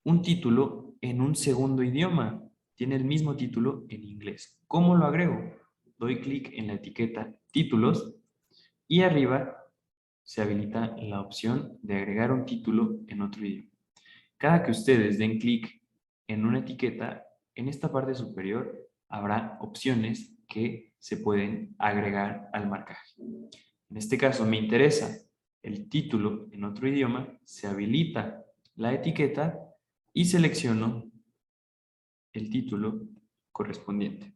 un título en un segundo idioma. Tiene el mismo título en inglés. ¿Cómo lo agrego? Doy clic en la etiqueta títulos y arriba se habilita la opción de agregar un título en otro idioma. Cada que ustedes den clic en una etiqueta, en esta parte superior habrá opciones que se pueden agregar al marcaje. En este caso me interesa el título en otro idioma, se habilita la etiqueta y selecciono el título correspondiente.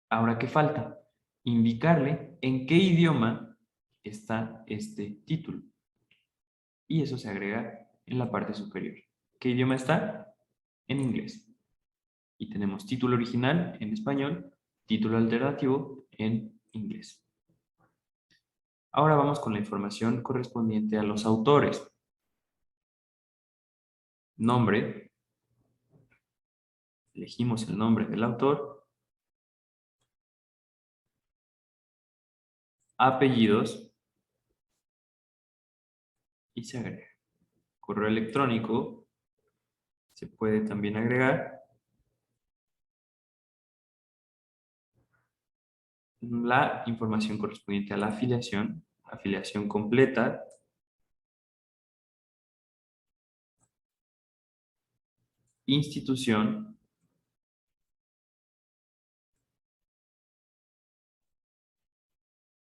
Ahora, ¿qué falta? Indicarle en qué idioma está este título. Y eso se agrega en la parte superior. ¿Qué idioma está? En inglés. Y tenemos título original en español, título alternativo en inglés. Ahora vamos con la información correspondiente a los autores. Nombre. Elegimos el nombre del autor. Apellidos. Y se agrega. Correo electrónico. Se puede también agregar. La información correspondiente a la afiliación. Afiliación completa. Institución.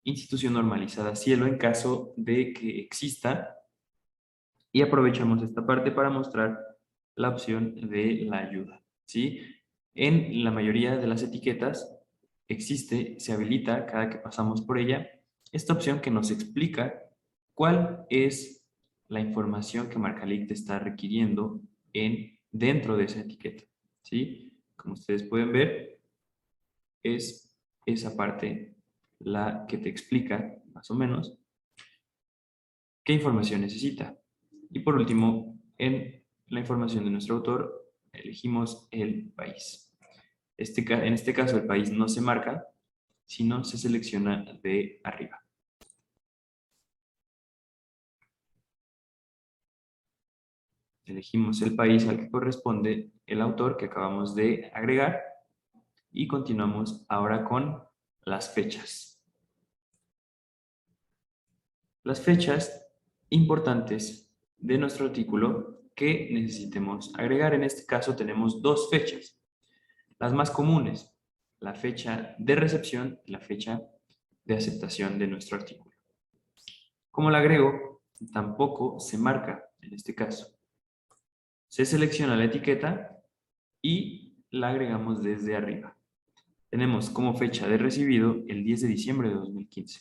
Institución normalizada cielo en caso de que exista. Y aprovechamos esta parte para mostrar la opción de la ayuda, ¿sí? En la mayoría de las etiquetas existe, se habilita cada que pasamos por ella, esta opción que nos explica cuál es la información que Marcalic te está requiriendo dentro de esa etiqueta, ¿sí? Como ustedes pueden ver, es esa parte la que te explica, más o menos, qué información necesita. Y por último, en la información de nuestro autor, elegimos el país. En este caso, el país no se marca, sino se selecciona de arriba. Elegimos el país al que corresponde el autor que acabamos de agregar y continuamos ahora con las fechas. Las fechas importantes de nuestro artículo que necesitemos agregar. En este caso tenemos dos fechas. Las más comunes, la fecha de recepción y la fecha de aceptación de nuestro artículo. ¿Cómo la agrego? Tampoco se marca en este caso. Se selecciona la etiqueta y la agregamos desde arriba. Tenemos como fecha de recibido el 10 de diciembre de 2015.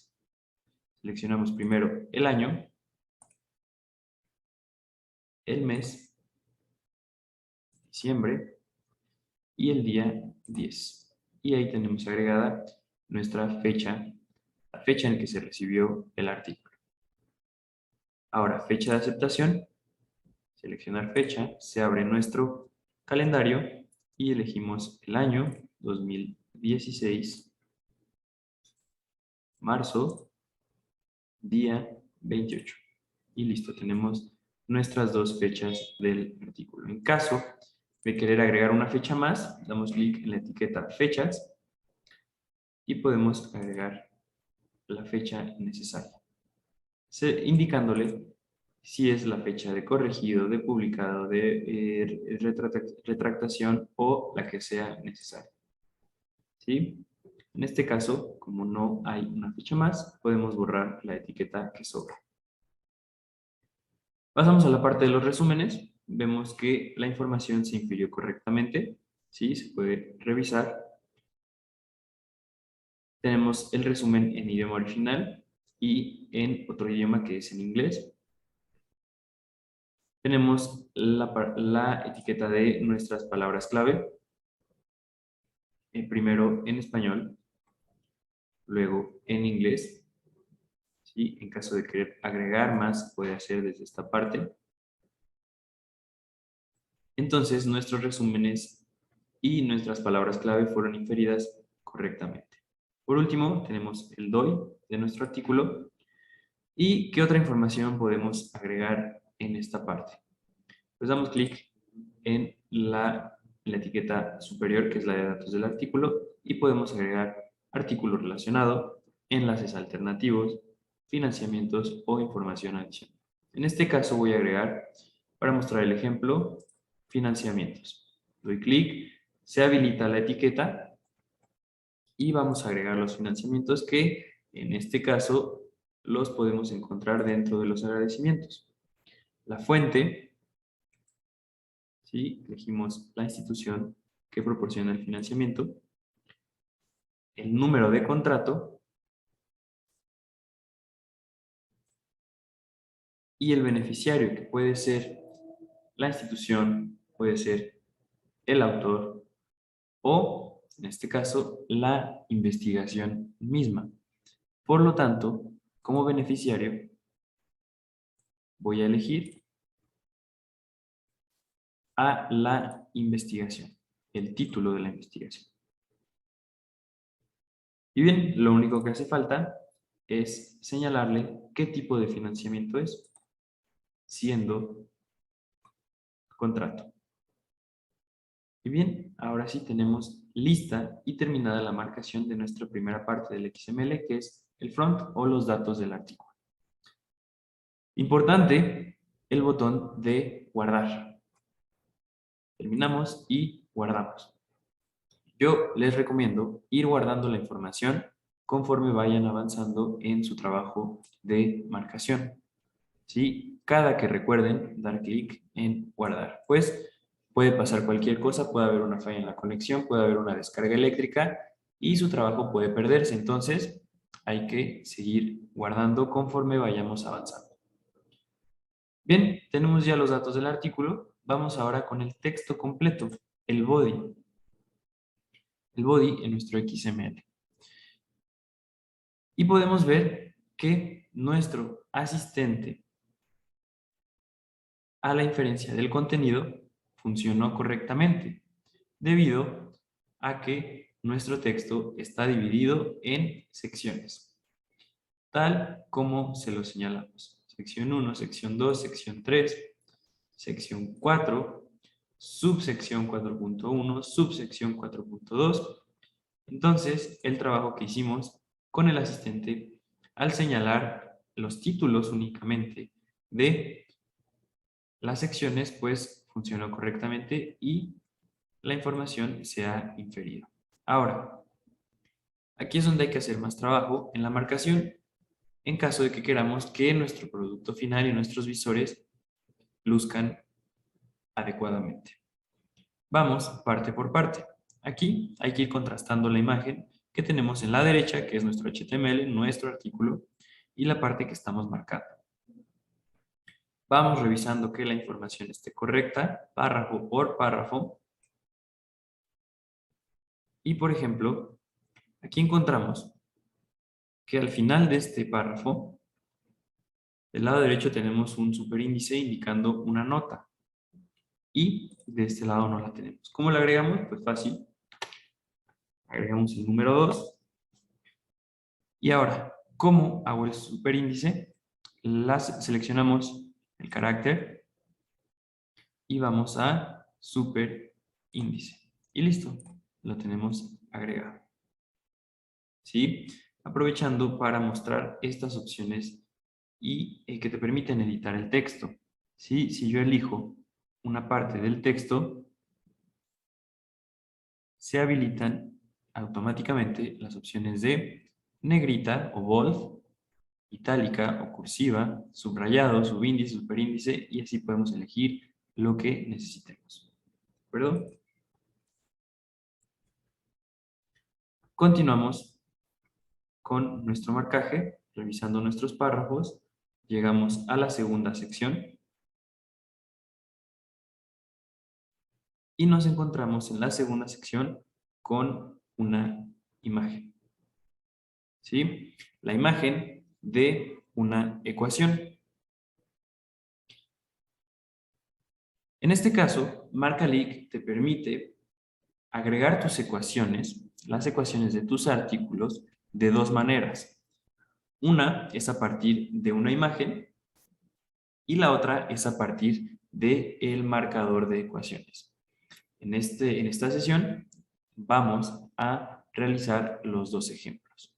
Seleccionamos primero el año, el mes, diciembre, y el día 10. Y ahí tenemos agregada nuestra fecha, la fecha en que se recibió el artículo. Ahora, fecha de aceptación, seleccionar fecha, se abre nuestro calendario y elegimos el año 2016, marzo, día 28. Y listo, tenemos nuestras dos fechas del artículo. En caso de querer agregar una fecha más, damos clic en la etiqueta fechas y podemos agregar la fecha necesaria, indicándole si es la fecha de corregido, de publicado, de retractación o la que sea necesaria. ¿Sí? En este caso, como no hay una fecha más, podemos borrar la etiqueta que sobra. Pasamos a la parte de los resúmenes. Vemos que la información se infirió correctamente. ¿Sí? Se puede revisar. Tenemos el resumen en idioma original y en otro idioma que es en inglés. Tenemos la etiqueta de nuestras palabras clave. Primero en español, luego en inglés. ¿Sí? En caso de querer agregar más, puede hacer desde esta parte. Entonces, nuestros resúmenes y nuestras palabras clave fueron inferidas correctamente. Por último, tenemos el DOI de nuestro artículo. ¿Y qué otra información podemos agregar en esta parte? Pues damos clic en la etiqueta superior, que es la de datos del artículo, y podemos agregar artículo relacionado, enlaces alternativos, financiamientos o información adicional. En este caso voy a agregar, para mostrar el ejemplo, financiamientos. Doy clic, se habilita la etiqueta y vamos a agregar los financiamientos que en este caso los podemos encontrar dentro de los agradecimientos. La fuente, ¿sí? Elegimos la institución que proporciona el financiamiento, el número de contrato y el beneficiario, que puede ser la institución, puede ser el autor o, en este caso, la investigación misma. Por lo tanto, como beneficiario, voy a elegir a la investigación, el título de la investigación. Y bien, lo único que hace falta es señalarle qué tipo de financiamiento es, siendo contrato. Y bien, ahora sí tenemos lista y terminada la marcación de nuestra primera parte del XML, que es el front o los datos del artículo. Importante, el botón de guardar. Terminamos y guardamos. Yo les recomiendo ir guardando la información conforme vayan avanzando en su trabajo de marcación. ¿Sí? Cada que recuerden dar clic en guardar, pues puede pasar cualquier cosa, puede haber una falla en la conexión, puede haber una descarga eléctrica y su trabajo puede perderse. Entonces, hay que seguir guardando conforme vayamos avanzando. Bien, tenemos ya los datos del artículo. Vamos ahora con el texto completo, el body. El body en nuestro XML. Y podemos ver que nuestro asistente a la inferencia del contenido funcionó correctamente, debido a que nuestro texto está dividido en secciones, tal como se lo señalamos. Sección 1, sección 2, sección 3, sección 4, subsección 4.1, subsección 4.2. Entonces, el trabajo que hicimos con el asistente al señalar los títulos únicamente de las secciones, pues funcionó correctamente y la información se ha inferido. Ahora, aquí es donde hay que hacer más trabajo en la marcación en caso de que queramos que nuestro producto final y nuestros visores luzcan adecuadamente. Vamos parte por parte. Aquí hay que ir contrastando la imagen que tenemos en la derecha, que es nuestro HTML, nuestro artículo, y la parte que estamos marcando. Vamos revisando que la información esté correcta, párrafo por párrafo. Y, por ejemplo, aquí encontramos que al final de este párrafo, del lado derecho tenemos un superíndice indicando una nota. Y de este lado no la tenemos. ¿Cómo la agregamos? Pues fácil. Agregamos el número 2. Y ahora, ¿cómo hago el superíndice? Seleccionamos el carácter y vamos a superíndice. Y listo, lo tenemos agregado. ¿sí? Aprovechando para mostrar estas opciones y que te permiten editar el texto, ¿sí? Si yo elijo una parte del texto, se habilitan automáticamente las opciones de negrita o bold, itálica o cursiva, subrayado, subíndice, superíndice, y así podemos elegir lo que necesitemos. ¿De acuerdo? Continuamos con nuestro marcaje, revisando nuestros párrafos. Llegamos a la segunda sección y nos encontramos en la segunda sección con una imagen, ¿sí? La imagen de una ecuación. En este caso, MarcaLic te permite agregar tus ecuaciones, las ecuaciones de tus artículos, de dos maneras. Una es a partir de una imagen y la otra es a partir del marcador de ecuaciones. En esta sesión vamos a realizar los dos ejemplos.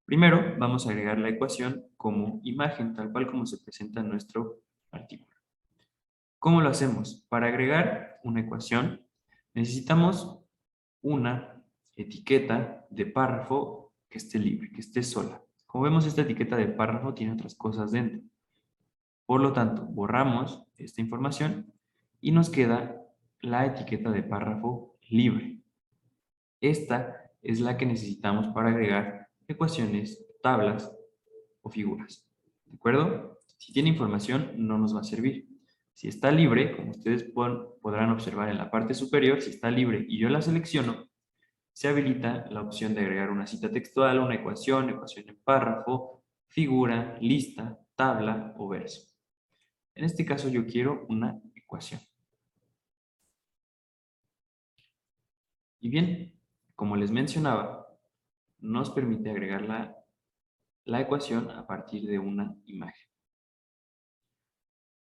Primero, vamos a agregar la ecuación como imagen, tal cual como se presenta en nuestro artículo. ¿Cómo lo hacemos? Para agregar una ecuación, necesitamos una etiqueta de párrafo que esté libre, que esté sola. Como vemos, esta etiqueta de párrafo tiene otras cosas dentro. Por lo tanto, borramos esta información y nos queda la etiqueta de párrafo libre. Esta es la que necesitamos para agregar ecuaciones, tablas o figuras. ¿De acuerdo? Si tiene información, no nos va a servir. Si está libre, como ustedes podrán observar en la parte superior, si está libre y yo la selecciono, se habilita la opción de agregar una cita textual, una ecuación, ecuación en párrafo, figura, lista, tabla o verso. En este caso yo quiero una ecuación. Y bien, como les mencionaba, nos permite agregar la ecuación a partir de una imagen.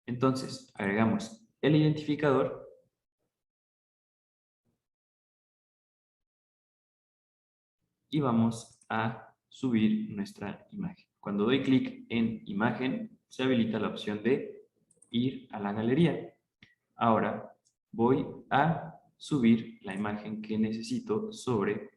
Entonces, agregamos el identificador y vamos a subir nuestra imagen. Cuando doy clic en imagen, se habilita la opción de ir a la galería. Ahora voy a subir la imagen que necesito sobre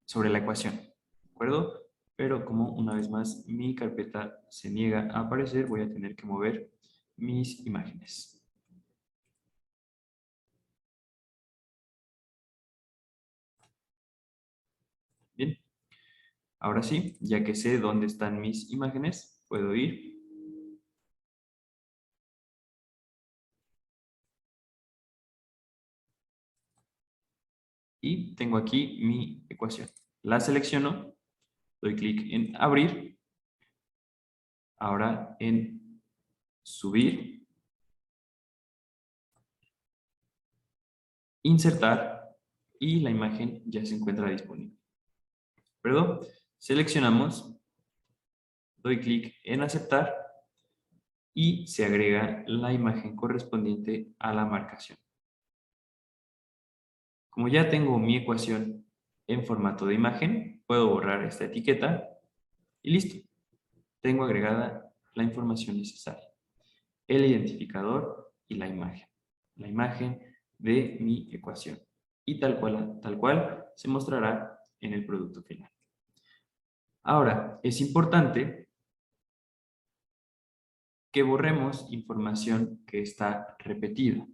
sobre la ecuación, ¿de acuerdo? Pero como una vez más mi carpeta se niega a aparecer, voy a tener que mover mis imágenes. Bien, ahora sí, ya que sé dónde están mis imágenes, puedo ir y tengo aquí mi ecuación. La selecciono, doy clic en abrir, ahora en subir, insertar y la imagen ya se encuentra disponible. ¿Perdón? Seleccionamos, doy clic en aceptar y se agrega la imagen correspondiente a la marcación. Como ya tengo mi ecuación en formato de imagen, puedo borrar esta etiqueta y listo. Tengo agregada la información necesaria, el identificador y la imagen de mi ecuación. Y tal cual se mostrará en el producto final. Ahora, es importante que borremos información que está repetida.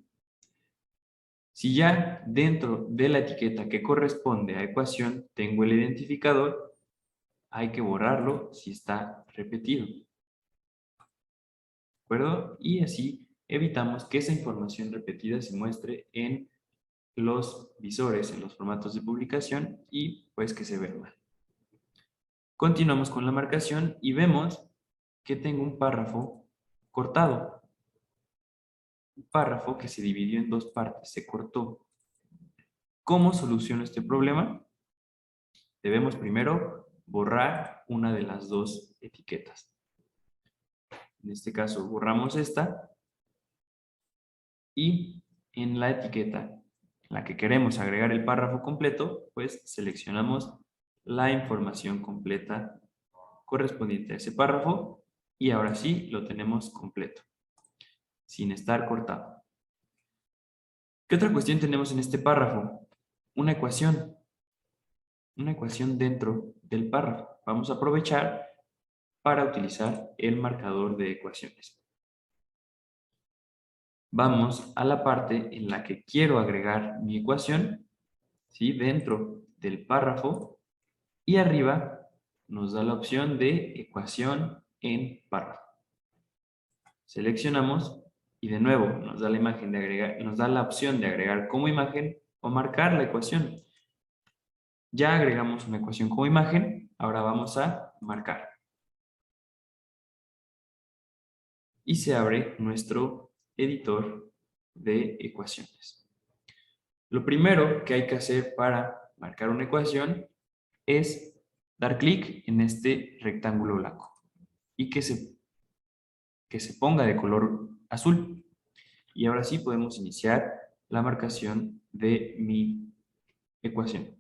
Si ya dentro de la etiqueta que corresponde a ecuación tengo el identificador, hay que borrarlo si está repetido. ¿De acuerdo? Y así evitamos que esa información repetida se muestre en los visores, en los formatos de publicación y pues que se vea mal. Continuamos con la marcación y vemos que tengo un párrafo cortado. Un párrafo que se dividió en dos partes, se cortó. ¿Cómo soluciono este problema? Debemos primero borrar una de las dos etiquetas. En este caso borramos esta y en la etiqueta en la que queremos agregar el párrafo completo, pues seleccionamos la información completa correspondiente a ese párrafo y ahora sí lo tenemos completo, sin estar cortado. ¿Qué otra cuestión tenemos en este párrafo? Una ecuación dentro del párrafo. Vamos a aprovechar para utilizar el marcador de ecuaciones. Vamos a la parte en la que quiero agregar mi ecuación, ¿sí? Dentro del párrafo, y arriba nos da la opción de ecuación en párrafo. Seleccionamos y de nuevo nos da la imagen de agregar, nos da la opción de agregar como imagen o marcar la ecuación. Ya agregamos una ecuación como imagen, ahora vamos a marcar. Y se abre nuestro editor de ecuaciones. Lo primero que hay que hacer para marcar una ecuación es dar clic en este rectángulo blanco y que se ponga de color azul. Y ahora sí podemos iniciar la marcación de mi ecuación.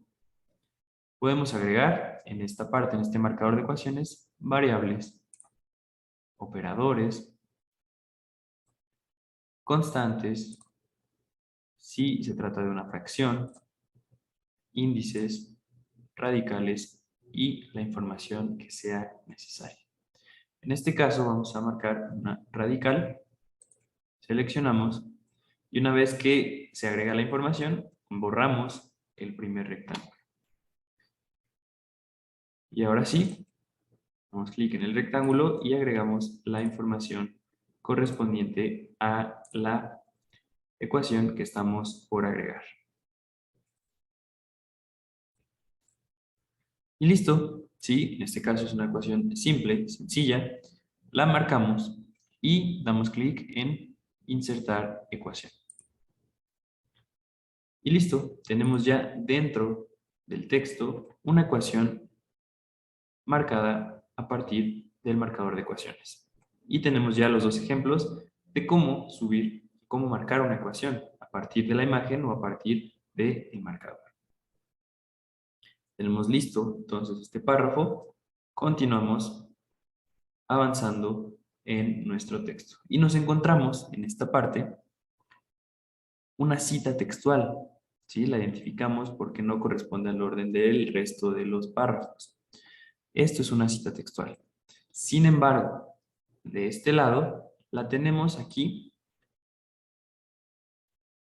Podemos agregar en esta parte, en este marcador de ecuaciones, variables, operadores, constantes, si se trata de una fracción, índices, radicales y la información que sea necesaria. En este caso vamos a marcar una radical, seleccionamos y una vez que se agrega la información, borramos el primer rectángulo. Y ahora sí, damos clic en el rectángulo y agregamos la información correspondiente a la ecuación que estamos por agregar. Y listo, ¿sí? En este caso es una ecuación simple, sencilla. La marcamos y damos clic en insertar ecuación. Y listo, tenemos ya dentro del texto una ecuación marcada a partir del marcador de ecuaciones. Y tenemos ya los dos ejemplos de cómo subir, cómo marcar una ecuación a partir de la imagen o a partir del marcador. Tenemos listo entonces este párrafo. Continuamos avanzando en nuestro texto. Y nos encontramos en esta parte una cita textual. ¿Sí? La identificamos porque no corresponde al orden del resto de los párrafos. Esto es una cita textual. Sin embargo, de este lado, la tenemos aquí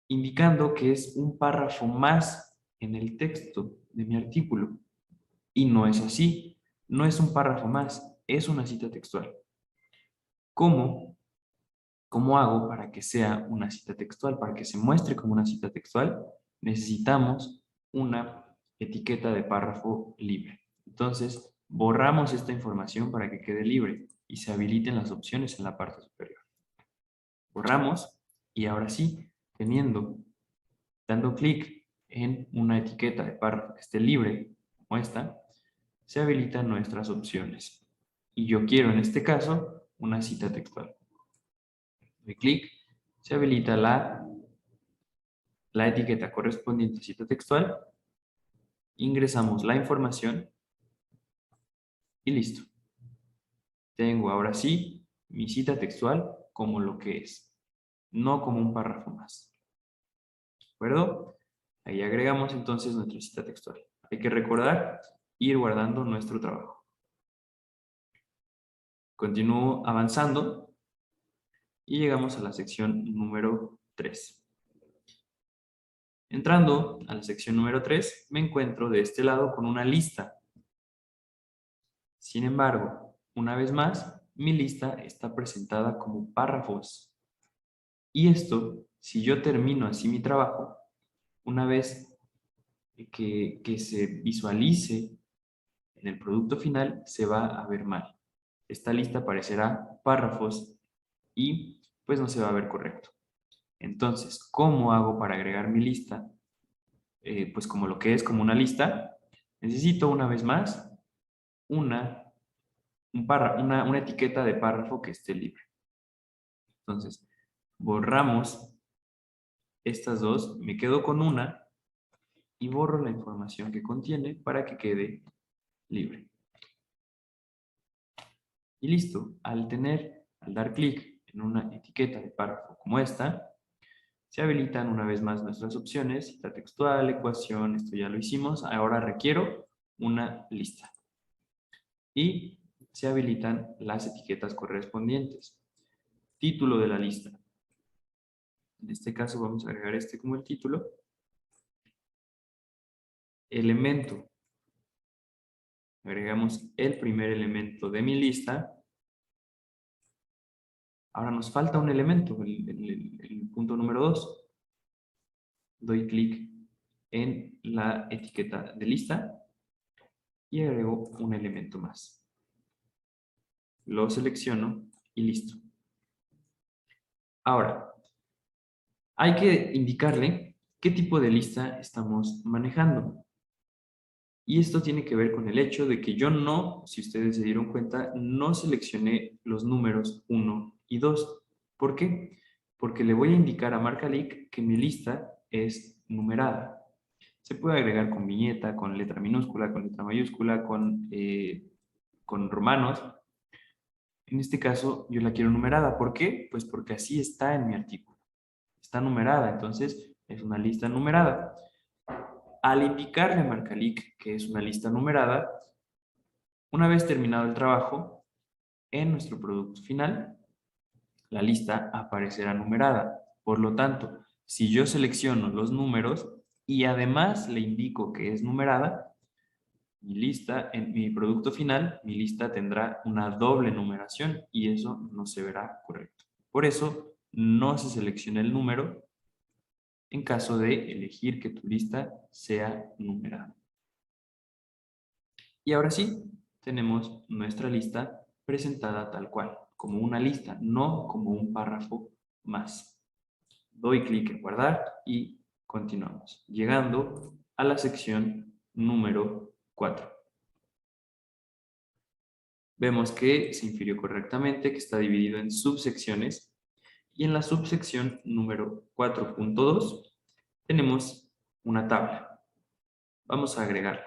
indicando que es un párrafo más en el texto de mi artículo. Y no es así. No es un párrafo más, es una cita textual. ¿Cómo hago para que sea una cita textual? Para que se muestre como una cita textual, necesitamos una etiqueta de párrafo libre. Entonces, borramos esta información para que quede libre y se habiliten las opciones en la parte superior. Borramos y ahora sí, dando clic en una etiqueta de párrafo que esté libre, como esta, se habilitan nuestras opciones. Y yo quiero en este caso una cita textual. Doy clic, se habilita la etiqueta correspondiente a cita textual, ingresamos la información y listo. Tengo ahora sí mi cita textual como lo que es, no como un párrafo más. ¿De acuerdo? Ahí agregamos entonces nuestra cita textual. Hay que recordar ir guardando nuestro trabajo. Continúo avanzando y llegamos a la sección número 3. Entrando a la sección número 3, me encuentro de este lado con una lista. Sin embargo, una vez más, mi lista está presentada como párrafos. Y esto, si yo termino así mi trabajo, una vez que se visualice en el producto final, se va a ver mal. Esta lista parecerá párrafos y pues no se va a ver correcto. Entonces, ¿cómo hago para agregar mi lista? Pues como lo que es como una lista, necesito una vez más una etiqueta de párrafo que esté libre. Entonces, borramos estas dos, me quedo con una y borro la información que contiene para que quede libre. Y listo, al dar clic en una etiqueta de párrafo como esta, se habilitan una vez más nuestras opciones, cita textual, ecuación, esto ya lo hicimos, ahora requiero una lista. Y se habilitan las etiquetas correspondientes. Título de la lista. En este caso vamos a agregar este como el título. Elemento. Agregamos el primer elemento de mi lista. Ahora nos falta un elemento, el punto número 2. Doy clic en la etiqueta de lista y agrego un elemento más. Lo selecciono y listo. Ahora, hay que indicarle qué tipo de lista estamos manejando. Y esto tiene que ver con el hecho de que yo no, si ustedes se dieron cuenta, no seleccioné los números 1 y 2. ¿Por qué? Porque le voy a indicar a Marcalic que mi lista es numerada. Se puede agregar con viñeta, con letra minúscula, con letra mayúscula, con romanos. En este caso, yo la quiero numerada. ¿Por qué? Pues porque así está en mi artículo. Está numerada, entonces es una lista numerada. Al indicarle a Marcalic que es una lista numerada, una vez terminado el trabajo, en nuestro producto final, la lista aparecerá numerada. Por lo tanto, si yo selecciono los números y además le indico que es numerada, mi lista, en mi producto final, mi lista tendrá una doble numeración y eso no se verá correcto. Por eso, no se selecciona el número en caso de elegir que tu lista sea numerada. Y ahora sí, tenemos nuestra lista presentada tal cual, como una lista, no como un párrafo más. Doy clic en guardar y continuamos, llegando a la sección número 4. Vemos que se infirió correctamente, que está dividido en subsecciones, y en la subsección número 4.2 tenemos una tabla. Vamos a agregarla.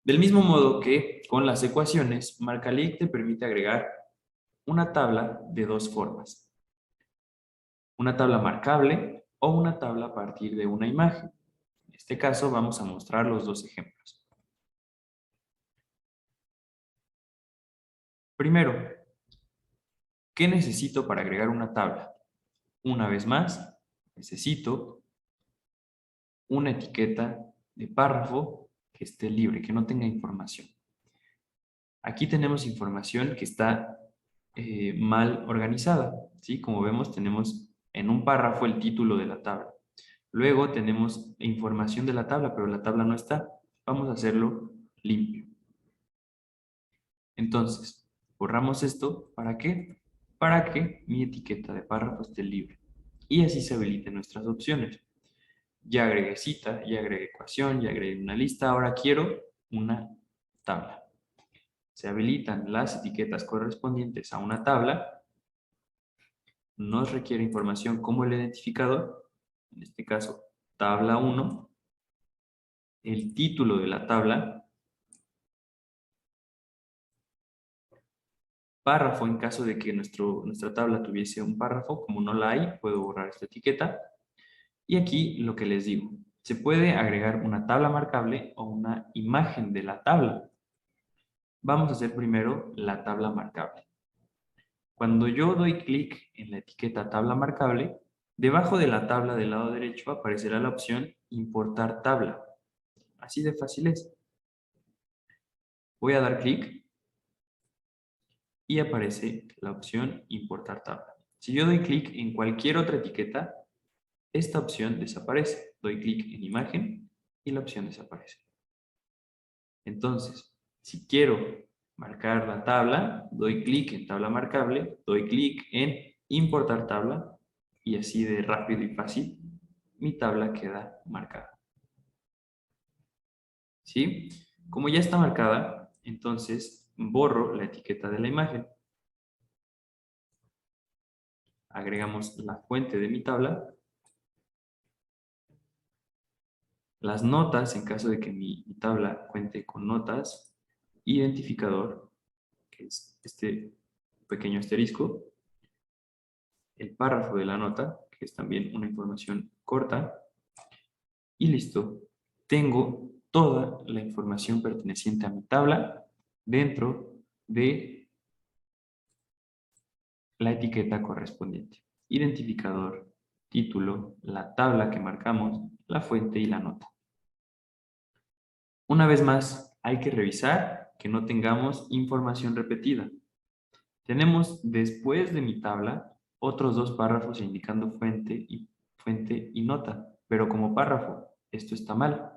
Del mismo modo que con las ecuaciones, Marcalic te permite agregar una tabla de dos formas. Una tabla marcable o una tabla a partir de una imagen. En este caso vamos a mostrar los dos ejemplos. Primero, ¿qué necesito para agregar una tabla? Una vez más, necesito una etiqueta de párrafo que esté libre, que no tenga información. Aquí tenemos información que está mal organizada, ¿sí? Como vemos, tenemos en un párrafo el título de la tabla. Luego tenemos información de la tabla, pero la tabla no está. Vamos a hacerlo limpio. Entonces, borramos esto. ¿Para qué? Para que mi etiqueta de párrafo esté libre. Y así se habiliten nuestras opciones. Ya agregué cita, ya agregué ecuación, ya agregué una lista. Ahora quiero una tabla. Se habilitan las etiquetas correspondientes a una tabla. Nos requiere información como el identificador, en este caso tabla 1, el título de la tabla, párrafo en caso de que nuestra tabla tuviese un párrafo, como no la hay, puedo borrar esta etiqueta. Y aquí lo que les digo, se puede agregar una tabla marcable o una imagen de la tabla. Vamos a hacer primero la tabla marcable. Cuando yo doy clic en la etiqueta tabla marcable, debajo de la tabla del lado derecho aparecerá la opción importar tabla. Así de fácil es. Voy a dar clic y aparece la opción importar tabla. Si yo doy clic en cualquier otra etiqueta, esta opción desaparece. Doy clic en imagen y la opción desaparece. Entonces, si quiero marcar la tabla, doy clic en tabla marcable, doy clic en importar tabla y así de rápido y fácil mi tabla queda marcada. ¿Sí? Como ya está marcada, entonces borro la etiqueta de la imagen. Agregamos la fuente de mi tabla las notas, en caso de que mi tabla cuente con notas, identificador, que es este pequeño asterisco, el párrafo de la nota, que es también una información corta, y listo. Tengo toda la información perteneciente a mi tabla dentro de la etiqueta correspondiente. Identificador, título, la tabla que marcamos, la fuente y la nota. Una vez más, hay que revisar que no tengamos información repetida. Tenemos después de mi tabla otros dos párrafos indicando fuente y nota, pero como párrafo, esto está mal.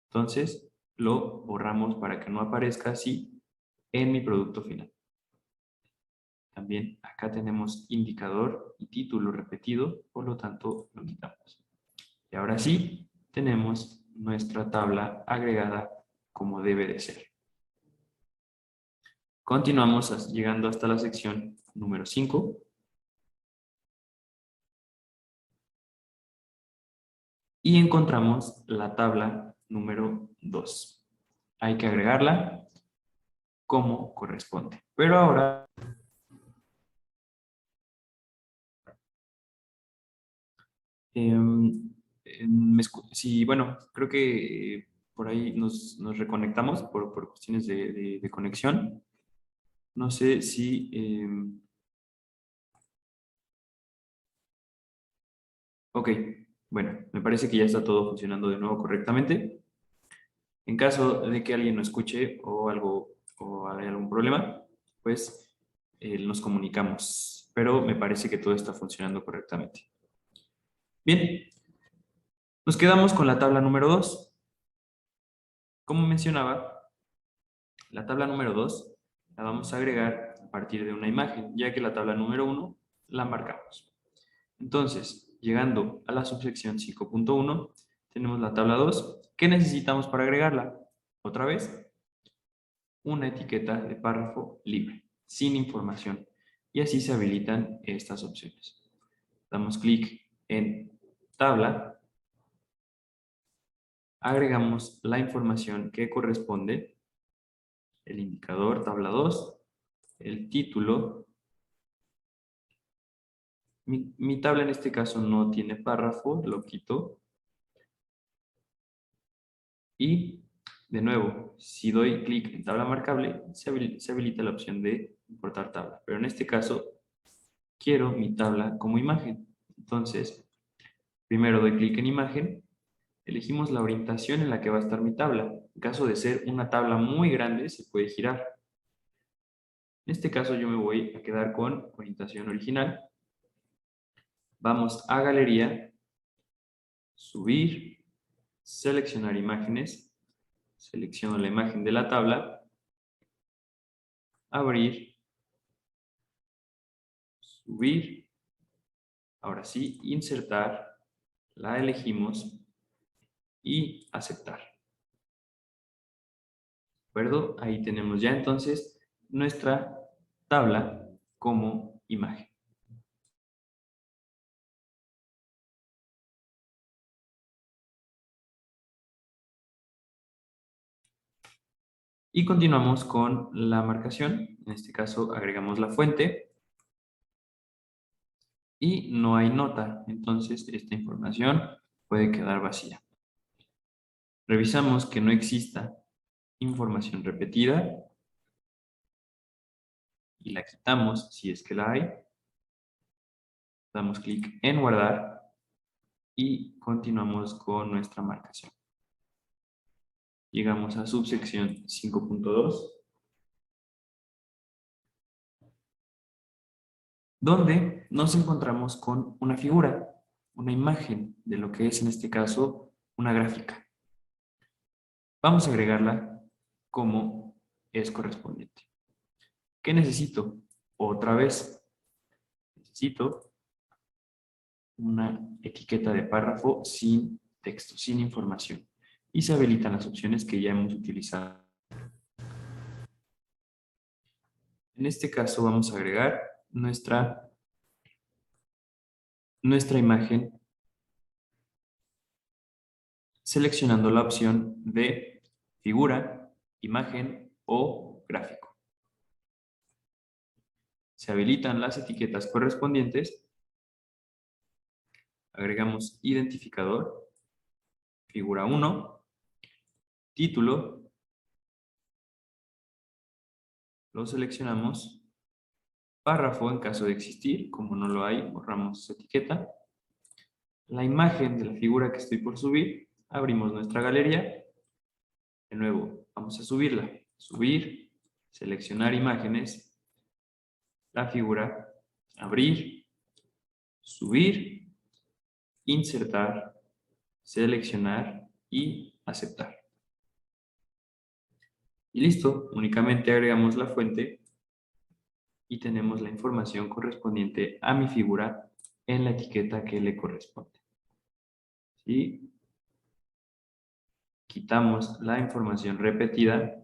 Entonces, lo borramos para que no aparezca así en mi producto final. También acá tenemos indicador y título repetido, por lo tanto lo quitamos. Y ahora sí, tenemos nuestra tabla agregada como debe de ser. Continuamos llegando hasta la sección número 5. Y encontramos la tabla número 2. Hay que agregarla como corresponde. Pero ahora, sí, bueno, creo que por ahí nos reconectamos por cuestiones de conexión. No sé si... ok, bueno, me parece que ya está todo funcionando de nuevo correctamente. En caso de que alguien no escuche o algo o hay algún problema, pues nos comunicamos. Pero me parece que todo está funcionando correctamente. Bien, nos quedamos con la tabla número 2. Como mencionaba, la tabla número 2 la vamos a agregar a partir de una imagen, ya que la tabla número 1 la marcamos. Entonces, llegando a la subsección 5.1, tenemos la tabla 2. ¿Qué necesitamos para agregarla? Otra vez, una etiqueta de párrafo libre, sin información. Y así se habilitan estas opciones. Damos clic en tabla, agregamos la información que corresponde, el indicador, tabla 2, el título. Mi tabla en este caso no tiene párrafo, lo quito. Y de nuevo, si doy clic en tabla marcable, se habilita la opción de importar tabla. Pero en este caso, quiero mi tabla como imagen. Entonces, primero doy clic en imagen, elegimos la orientación en la que va a estar mi tabla. En caso de ser una tabla muy grande, se puede girar. En este caso yo me voy a quedar con orientación original. Vamos a galería, subir, seleccionar imágenes, selecciono la imagen de la tabla, abrir, subir, ahora sí, insertar, la elegimos y aceptar. ¿De acuerdo? Ahí tenemos ya entonces nuestra tabla como imagen. Y continuamos con la marcación. En este caso agregamos la fuente y no hay nota. Entonces esta información puede quedar vacía. Revisamos que no exista información repetida y la quitamos si es que la hay. Damos clic en guardar y continuamos con nuestra marcación. Llegamos a subsección 5.2, donde nos encontramos con una figura, una imagen de lo que es en este caso una gráfica. Vamos a agregarla como es correspondiente. ¿Qué necesito? Otra vez, necesito una etiqueta de párrafo sin texto, sin información. Y se habilitan las opciones que ya hemos utilizado. En este caso vamos a agregar nuestra imagen seleccionando la opción de figura, imagen o gráfico. Se habilitan las etiquetas correspondientes. Agregamos identificador, figura 1, título, lo seleccionamos, párrafo en caso de existir, como no lo hay, borramos esa etiqueta, la imagen de la figura que estoy por subir, abrimos nuestra galería, de nuevo vamos a subirla, subir, seleccionar imágenes, la figura, abrir, subir, insertar, seleccionar y aceptar. Y listo, únicamente agregamos la fuente y tenemos la información correspondiente a mi figura en la etiqueta que le corresponde. ¿Sí? Quitamos la información repetida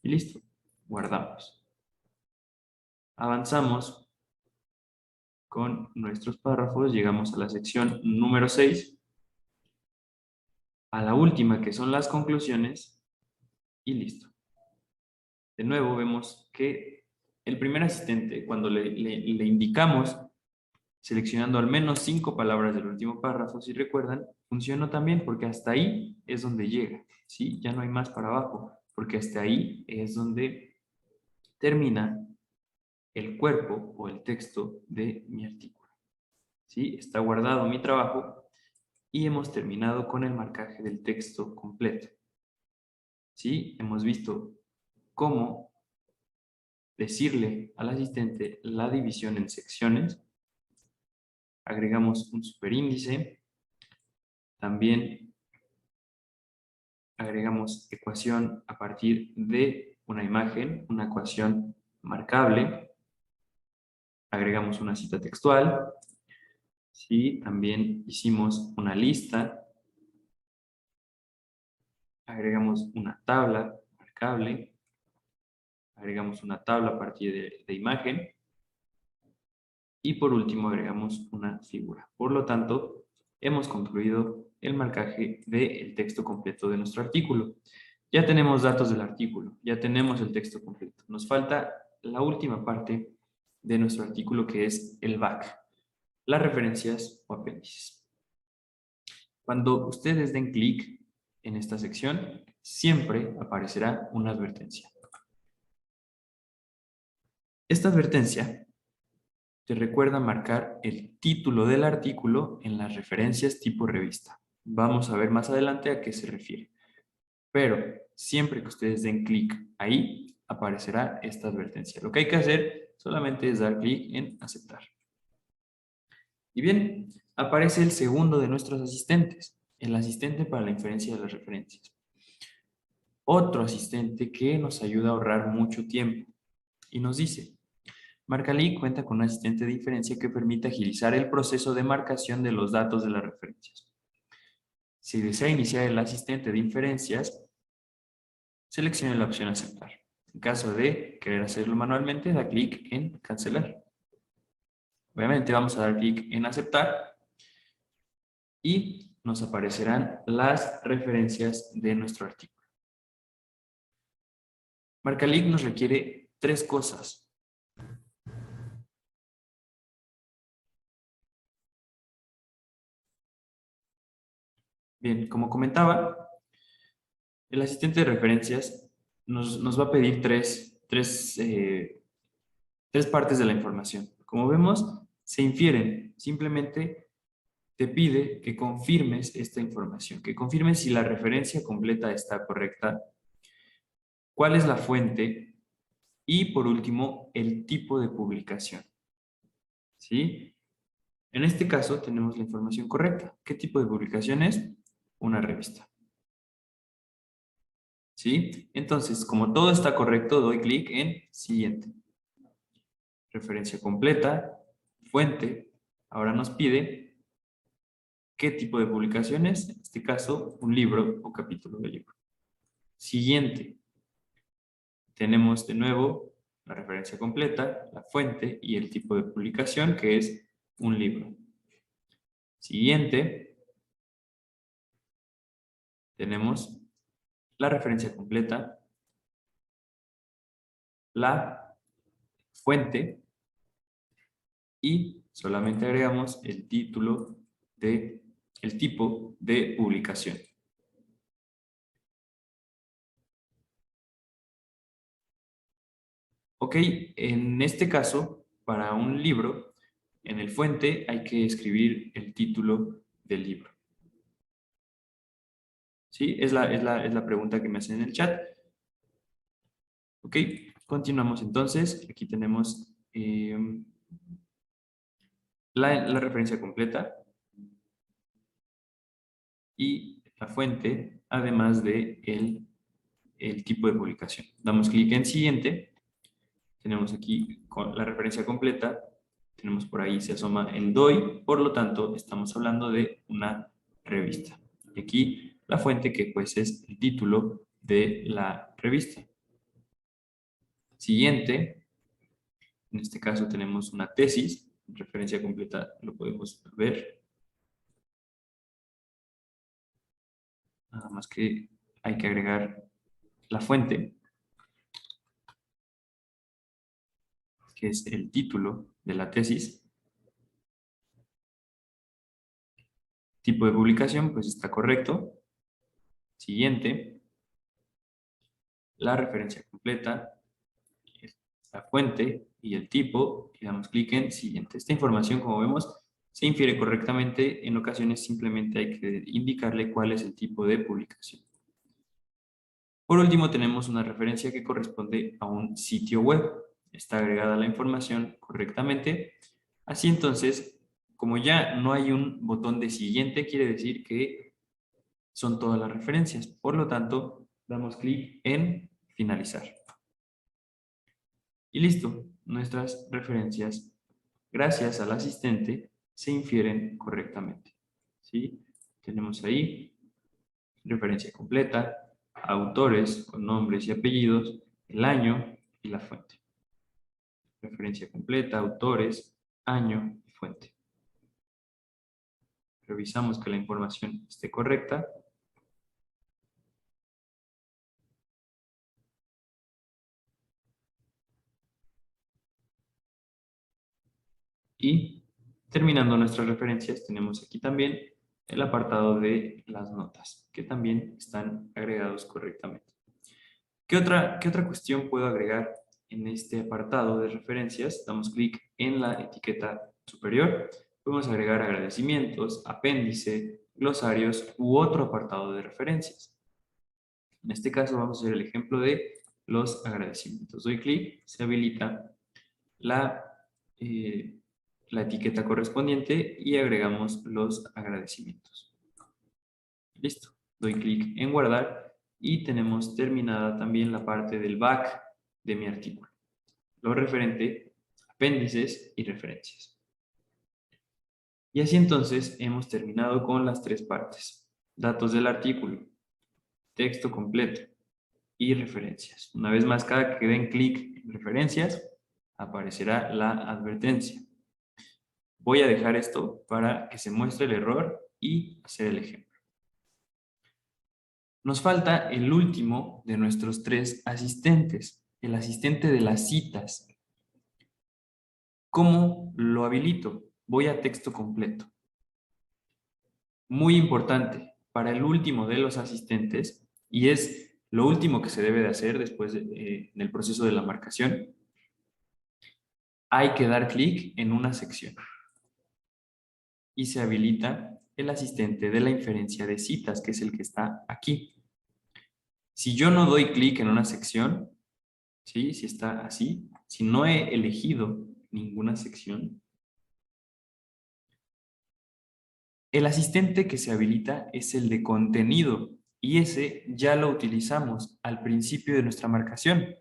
y listo, guardamos. Avanzamos con nuestros párrafos, llegamos a la sección número 6, a la última que son las conclusiones y listo. De nuevo vemos que el primer asistente, cuando le indicamos seleccionando al menos 5 palabras del último párrafo, si recuerdan, funcionó también porque hasta ahí es donde llega, ¿sí? Ya no hay más para abajo, porque hasta ahí es donde termina el cuerpo o el texto de mi artículo, ¿sí? Está guardado mi trabajo y hemos terminado con el marcaje del texto completo, ¿sí? Hemos visto cómo decirle al asistente la división en secciones, agregamos un superíndice, también agregamos ecuación a partir de una imagen, una ecuación marcable, agregamos una cita textual, ¿sí? También hicimos una lista, agregamos una tabla marcable, agregamos una tabla a partir de imagen y por último agregamos una figura. Por lo tanto, hemos concluido el marcaje del texto completo de nuestro artículo. Ya tenemos datos del artículo, ya tenemos el texto completo. Nos falta la última parte de nuestro artículo que es el back, las referencias o apéndices. Cuando ustedes den clic en esta sección, siempre aparecerá una advertencia. Esta advertencia te recuerda marcar el título del artículo en las referencias tipo revista. Vamos a ver más adelante a qué se refiere. Pero siempre que ustedes den clic ahí, aparecerá esta advertencia. Lo que hay que hacer solamente es dar clic en aceptar. Y bien, aparece el segundo de nuestros asistentes, el asistente para la inferencia de las referencias. Otro asistente que nos ayuda a ahorrar mucho tiempo y nos dice: Marcali cuenta con un asistente de inferencia que permite agilizar el proceso de marcación de los datos de las referencias. Si desea iniciar el asistente de inferencias, seleccione la opción aceptar. En caso de querer hacerlo manualmente, da clic en cancelar. Obviamente vamos a dar clic en aceptar y nos aparecerán las referencias de nuestro artículo. Marcali nos requiere 3 cosas. Bien, como comentaba, el asistente de referencias nos va a pedir tres partes de la información. Como vemos, se infieren. Simplemente te pide que confirmes esta información, que confirmes si la referencia completa está correcta, cuál es la fuente y, por último, el tipo de publicación. ¿Sí? En este caso tenemos la información correcta. ¿Qué tipo de publicación es? Una revista. ¿Sí? Entonces, como todo está correcto, doy clic en siguiente. Referencia completa, fuente. Ahora nos pide qué tipo de publicación es. En este caso, un libro o capítulo de libro. Siguiente. Tenemos de nuevo la referencia completa, la fuente y el tipo de publicación, que es un libro. Siguiente. tenemos la referencia completa, la fuente y solamente agregamos el título de el tipo de publicación. Ok, en este caso, para un libro, en el fuente hay que escribir el título del libro. ¿Sí? Es la pregunta que me hacen en el chat. Ok, continuamos entonces. Aquí tenemos la referencia completa y la fuente, además de el tipo de publicación. Damos clic en siguiente. Tenemos aquí con la referencia completa. Tenemos por ahí, se asoma el DOI. Por lo tanto, estamos hablando de una revista. Y aquí la fuente que pues es el título de la revista. Siguiente. En este caso tenemos una tesis. Referencia completa lo podemos ver. Nada más que hay que agregar la fuente, que es el título de la tesis. Tipo de publicación, pues está correcto. Siguiente. La referencia completa, la fuente y el tipo, y damos clic en siguiente. Esta información, como vemos, se infiere correctamente. En ocasiones simplemente hay que indicarle cuál es el tipo de publicación. Por último, tenemos una referencia que corresponde a un sitio web. Está agregada la información correctamente. Así entonces, como ya no hay un botón de siguiente, quiere decir que son todas las referencias. Por lo tanto, damos clic en finalizar. Y listo, nuestras referencias, gracias al asistente, se infieren correctamente. ¿Sí? Tenemos ahí referencia completa, autores con nombres y apellidos, el año y la fuente. Referencia completa, autores, año y fuente. Revisamos que la información esté correcta. Y terminando nuestras referencias, tenemos aquí también el apartado de las notas, que también están agregados correctamente. ¿Qué otra cuestión puedo agregar en este apartado de referencias? Damos clic en la etiqueta superior. Podemos agregar agradecimientos, apéndice, glosarios u otro apartado de referencias. En este caso vamos a hacer el ejemplo de los agradecimientos. Doy clic, se habilita la, eh, la etiqueta correspondiente y agregamos los agradecimientos. Listo. Doy clic en guardar y tenemos terminada también la parte del back de mi artículo. Lo referente, apéndices y referencias. Y así entonces hemos terminado con las tres partes. Datos del artículo, texto completo y referencias. Una vez más, cada que den clic en referencias, aparecerá la advertencia. Voy a dejar esto para que se muestre el error y hacer el ejemplo. Nos falta el último de nuestros tres asistentes, el asistente de las citas. ¿Cómo lo habilito? Voy a texto completo. Muy importante, para el último de los asistentes, y es lo último que se debe de hacer después en el proceso de la marcación, hay que dar clic en una sección y se habilita el asistente de la inferencia de citas, que es el que está aquí. Si yo no doy clic en una sección, ¿sí? Si está así, si no he elegido ninguna sección, el asistente que se habilita es el de contenido y ese ya lo utilizamos al principio de nuestra marcación.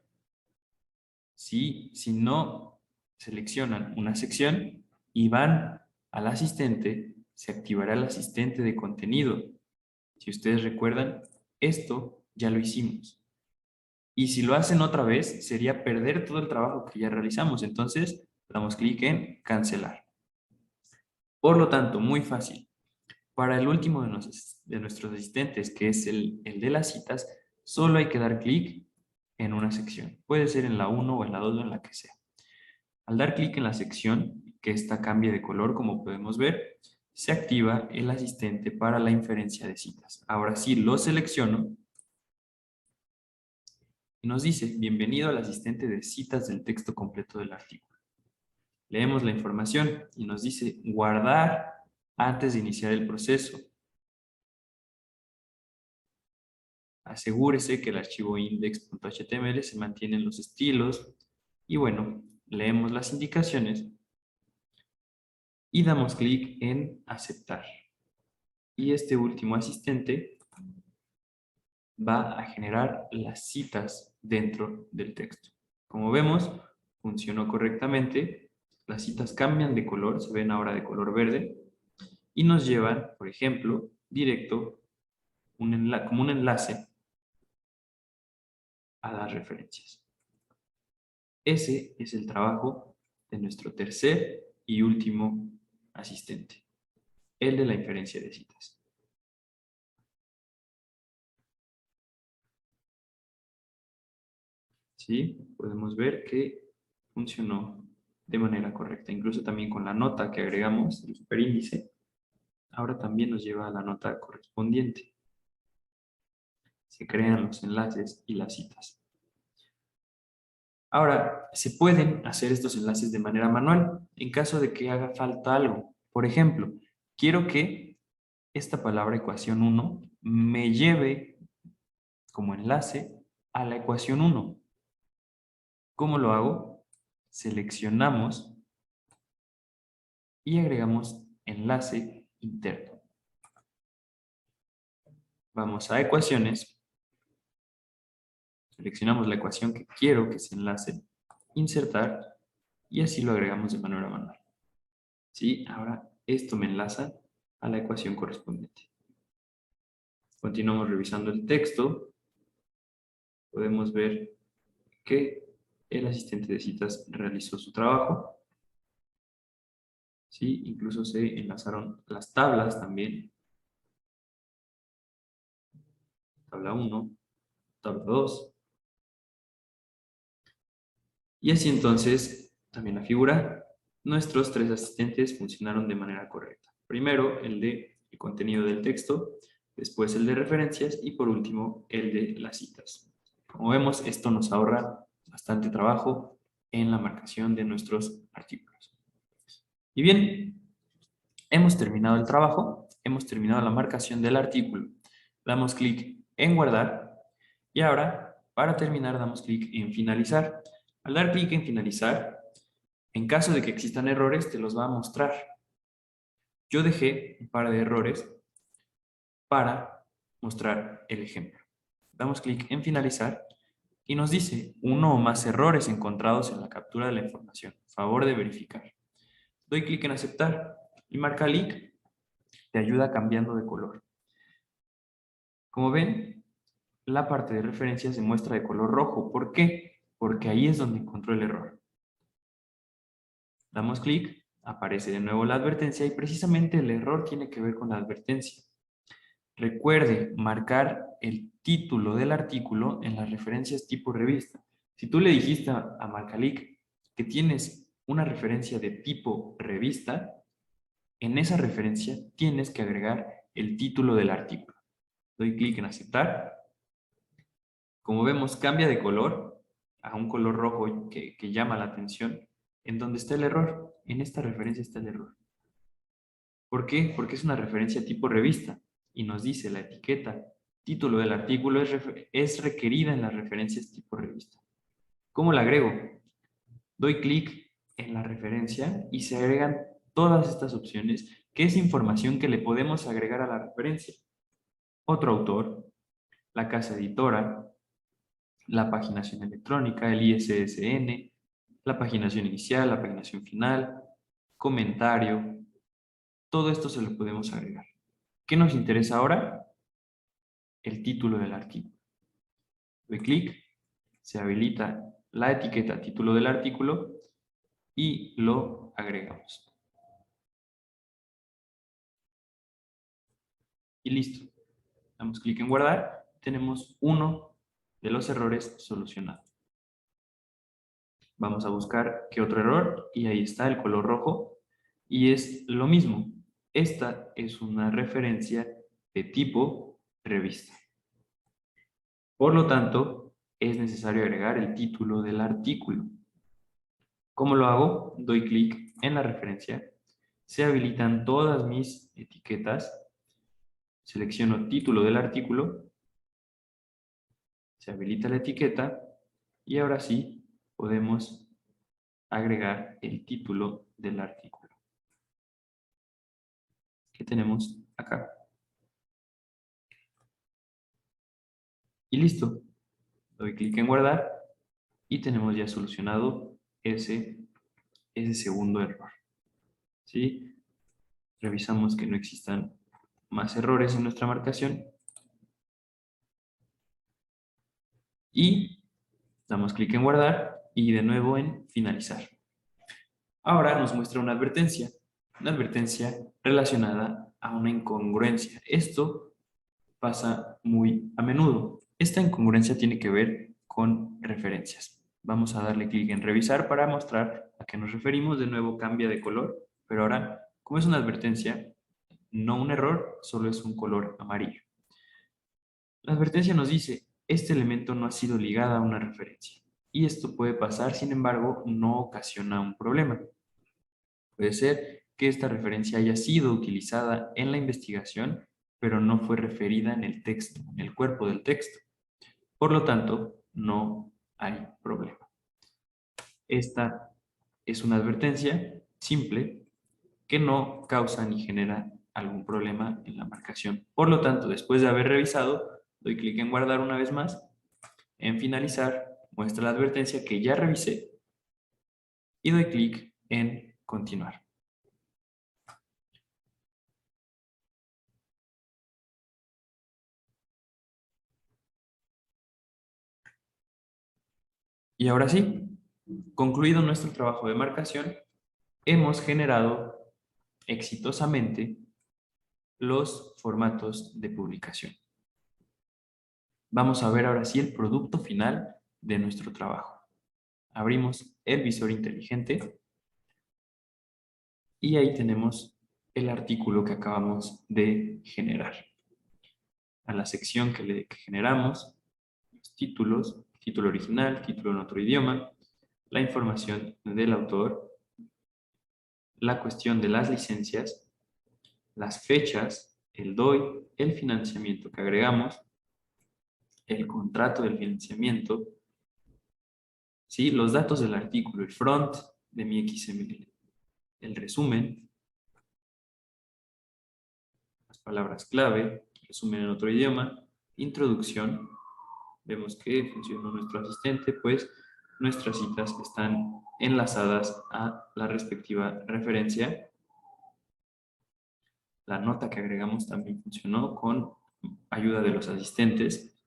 Si no seleccionan una sección y van al asistente, se activará el asistente de contenido. Si ustedes recuerdan, esto ya lo hicimos. Y si lo hacen otra vez, sería perder todo el trabajo que ya realizamos. Entonces, damos clic en cancelar. Por lo tanto, muy fácil. Para el último de nuestros asistentes, que es el de las citas, solo hay que dar clic en una sección. Puede ser en la 1 o en la 2 o en la que sea. Al dar clic en la sección, que esta cambie de color, como podemos ver, se activa el asistente para la inferencia de citas. Ahora sí, lo selecciono y nos dice, bienvenido al asistente de citas del texto completo del artículo. Leemos la información y nos dice guardar antes de iniciar el proceso. Asegúrese que el archivo index.html se mantiene en los estilos y bueno, leemos las indicaciones y damos clic en aceptar. Y este último asistente va a generar las citas dentro del texto. Como vemos, funcionó correctamente. Las citas cambian de color, se ven ahora de color verde y nos llevan, por ejemplo, directo como un enlace a las referencias. Ese es el trabajo de nuestro tercer y último asistente, el de la inferencia de citas. ¿Sí? Podemos ver que funcionó de manera correcta. Incluso también con la nota que agregamos, el superíndice, ahora también nos lleva a la nota correspondiente. Se crean los enlaces y las citas. Ahora, se pueden hacer estos enlaces de manera manual en caso de que haga falta algo. Por ejemplo, quiero que esta palabra ecuación 1 me lleve como enlace a la ecuación 1. ¿Cómo lo hago? Seleccionamos y agregamos enlace interno. Vamos a ecuaciones, seleccionamos la ecuación que quiero que se enlace, insertar y así lo agregamos de manera manual. ¿Sí? Ahora esto me enlaza a la ecuación correspondiente. Continuamos revisando el texto. Podemos ver que el asistente de citas realizó su trabajo. ¿Sí? Incluso se enlazaron las tablas también. Tabla 1, tabla 2. Y así entonces, también la figura, nuestros tres asistentes funcionaron de manera correcta. Primero, el de el contenido del texto, después el de referencias y por último, el de las citas. Como vemos, esto nos ahorra bastante trabajo en la marcación de nuestros artículos. Y bien, hemos terminado el trabajo, hemos terminado la marcación del artículo. Damos clic en guardar y ahora, para terminar, damos clic en finalizar. Al dar clic en finalizar, en caso de que existan errores, te los va a mostrar. Yo dejé un par de errores para mostrar el ejemplo. Damos clic en finalizar y nos dice uno o más errores encontrados en la captura de la información. Favor de verificar. Doy clic en aceptar y marca link. Te ayuda cambiando de color. Como ven, la parte de referencia se muestra de color rojo. ¿Por qué? Porque ahí es donde encontró el error. Damos clic, aparece de nuevo la advertencia y precisamente el error tiene que ver con la advertencia. Recuerde marcar el título del artículo en las referencias tipo revista. Si tú le dijiste a Marcalic que tienes una referencia de tipo revista, en esa referencia tienes que agregar el título del artículo. Doy clic en aceptar. Como vemos, cambia de color a un color rojo que llama la atención. ¿En dónde está el error? En esta referencia está el error. ¿Por qué? Porque es una referencia tipo revista y nos dice la etiqueta título del artículo es requerida en las referencias tipo revista. ¿Cómo la agrego? Doy clic en la referencia y se agregan todas estas opciones, que es información que le podemos agregar a la referencia. Otro autor, la casa editora, la paginación electrónica, el ISSN, la paginación inicial, la paginación final, comentario, todo esto se lo podemos agregar. ¿Qué nos interesa ahora? El título del artículo. Doy clic, se habilita la etiqueta título del artículo y lo agregamos. y listo. Damos clic en guardar, tenemos uno de los errores solucionado. Vamos a buscar qué otro error y ahí está el color rojo y es lo mismo. Esta es una referencia de tipo revista. Por lo tanto, es necesario agregar el título del artículo. ¿Cómo lo hago? Doy clic en la referencia, se habilitan todas mis etiquetas, selecciono título del artículo, se habilita la etiqueta y ahora sí podemos agregar el título del artículo que tenemos acá. Y listo. Doy clic en guardar y tenemos ya solucionado ese segundo error. ¿Sí? Revisamos que no existan más errores en nuestra marcación y damos clic en guardar y de nuevo en finalizar. Ahora nos muestra una advertencia relacionada a una incongruencia. Esto pasa muy a menudo. Esta incongruencia tiene que ver con referencias. Vamos a darle clic en revisar para mostrar a qué nos referimos. De nuevo cambia de color, pero ahora, como es una advertencia, no un error, solo es un color amarillo. La advertencia nos dice, este elemento no ha sido ligado a una referencia. Y esto puede pasar, sin embargo, no ocasiona un problema. Puede ser que esta referencia haya sido utilizada en la investigación, pero no fue referida en el texto, en el cuerpo del texto. Por lo tanto, no hay problema. Esta es una advertencia simple que no causa ni genera algún problema en la marcación. Por lo tanto, después de haber revisado, doy clic en guardar una vez más, en finalizar, muestra la advertencia que ya revisé y doy clic en continuar. Y ahora sí, concluido nuestro trabajo de marcación, hemos generado exitosamente los formatos de publicación. Vamos a ver ahora sí el producto final de nuestro trabajo. Abrimos el visor inteligente y ahí tenemos el artículo que acabamos de generar. A la sección que generamos, los títulos, título original, título en otro idioma, la información del autor, la cuestión de las licencias, las fechas, el DOI, el financiamiento que agregamos, el contrato del financiamiento, ¿sí? Los datos del artículo, el front de mi XML, el resumen, las palabras clave, resumen en otro idioma, introducción, vemos que funcionó nuestro asistente, pues nuestras citas están enlazadas a la respectiva referencia. La nota que agregamos también funcionó con ayuda de los asistentes.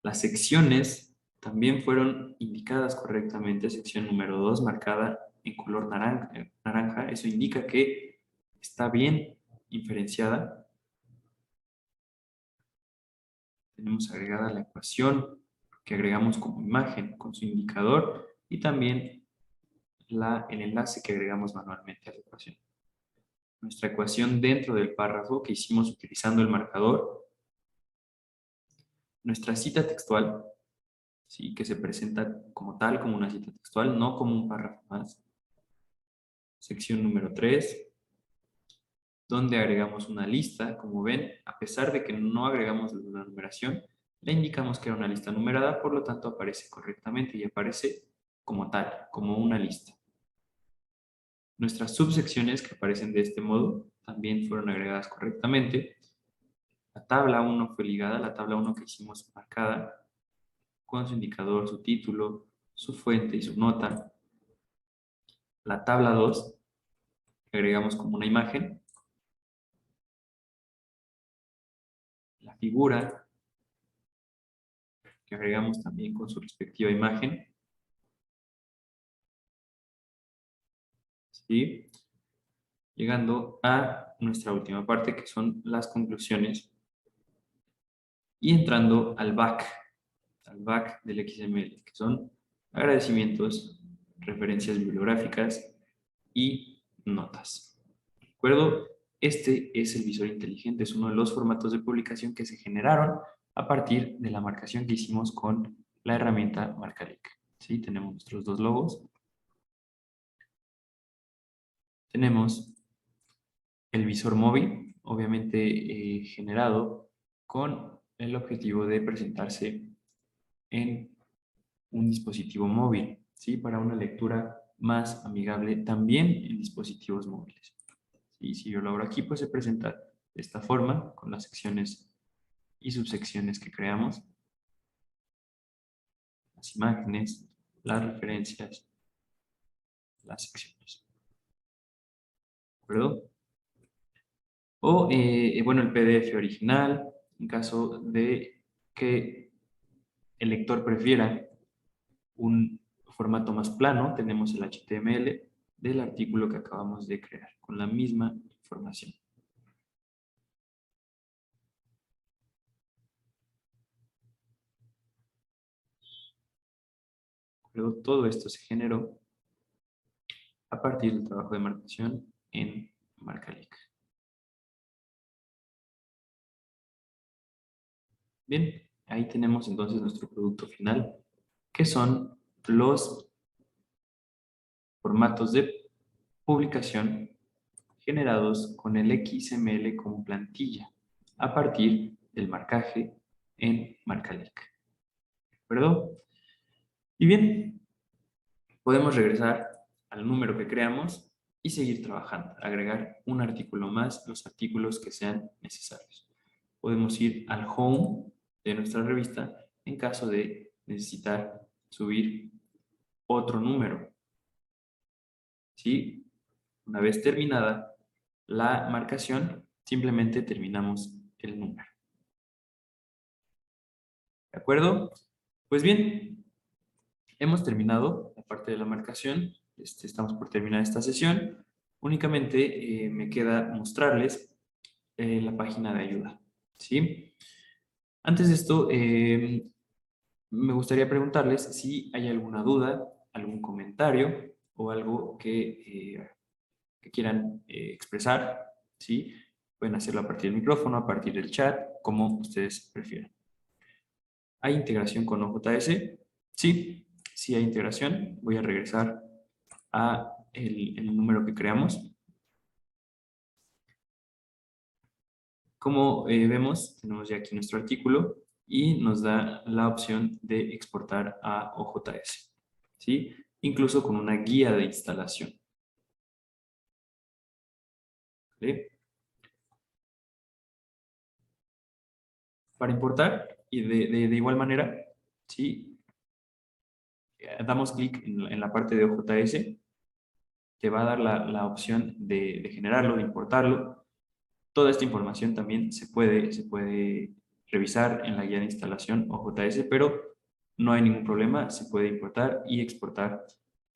Las secciones también fueron indicadas correctamente. Sección número 2 marcada en color naranja. Eso indica que está bien inferenciada. Tenemos agregada la ecuación que agregamos como imagen con su indicador y también el enlace que agregamos manualmente a la ecuación. Nuestra ecuación dentro del párrafo que hicimos utilizando el marcador. Nuestra cita textual, ¿sí? Que se presenta como tal, como una cita textual, no como un párrafo más. Sección número 3, donde agregamos una lista. Como ven, a pesar de que no agregamos la numeración, le indicamos que era una lista numerada, por lo tanto aparece correctamente y aparece como tal, como una lista. Nuestras subsecciones que aparecen de este modo también fueron agregadas correctamente. La tabla 1 fue ligada, la tabla 1 que hicimos marcada con su indicador, su título, su fuente y su nota. La tabla 2 que agregamos como una imagen. La figura que agregamos también con su respectiva imagen. ¿Sí? llegando a nuestra última parte, que son las conclusiones, y entrando al back del XML, que son agradecimientos, referencias bibliográficas y notas. ¿De acuerdo? Este es el visor inteligente, es uno de los formatos de publicación que se generaron a partir de la marcación que hicimos con la herramienta Marcalic. ¿Sí? Tenemos nuestros dos logos. Tenemos el visor móvil, obviamente generado con el objetivo de presentarse en un dispositivo móvil, ¿sí? Para una lectura más amigable también en dispositivos móviles. Y si yo lo abro aquí, pues se presenta de esta forma, con las secciones y subsecciones que creamos, las imágenes, las referencias, las secciones. ¿De acuerdo? O, bueno, el PDF original, en caso de que el lector prefiera un formato más plano, tenemos el HTML del artículo que acabamos de crear, con la misma información. Luego, todo esto se generó a partir del trabajo de marcación en Marcalic. Bien, ahí tenemos entonces nuestro producto final, que son los formatos de publicación generados con el XML como plantilla a partir del marcaje en Marcalic. ¿De acuerdo? Y bien, podemos regresar al número que creamos y seguir trabajando, agregar un artículo más, los artículos que sean necesarios. Podemos ir al home de nuestra revista en caso de necesitar subir otro número. ¿Sí? Una vez terminada la marcación, simplemente terminamos el número. ¿De acuerdo? Pues bien, hemos terminado la parte de la marcación. Estamos por terminar esta sesión. Únicamente me queda mostrarles la página de ayuda. ¿Sí? Antes de esto, me gustaría preguntarles si hay alguna duda, algún comentario o algo que quieran expresar. ¿Sí? Pueden hacerlo a partir del micrófono, a partir del chat, como ustedes prefieran. ¿Hay integración con OJS? Sí, sí hay integración. Voy a regresar a el número que creamos. Como vemos, tenemos ya aquí nuestro artículo y nos da la opción de exportar a OJS, ¿sí? Incluso con una guía de instalación. ¿Sí? Para importar, y de igual manera, ¿sí? Damos clic en la parte de OJS, te va a dar la opción de generarlo, de importarlo. Toda esta información también se puede revisar en la guía de instalación OJS, pero no hay ningún problema, se puede importar y exportar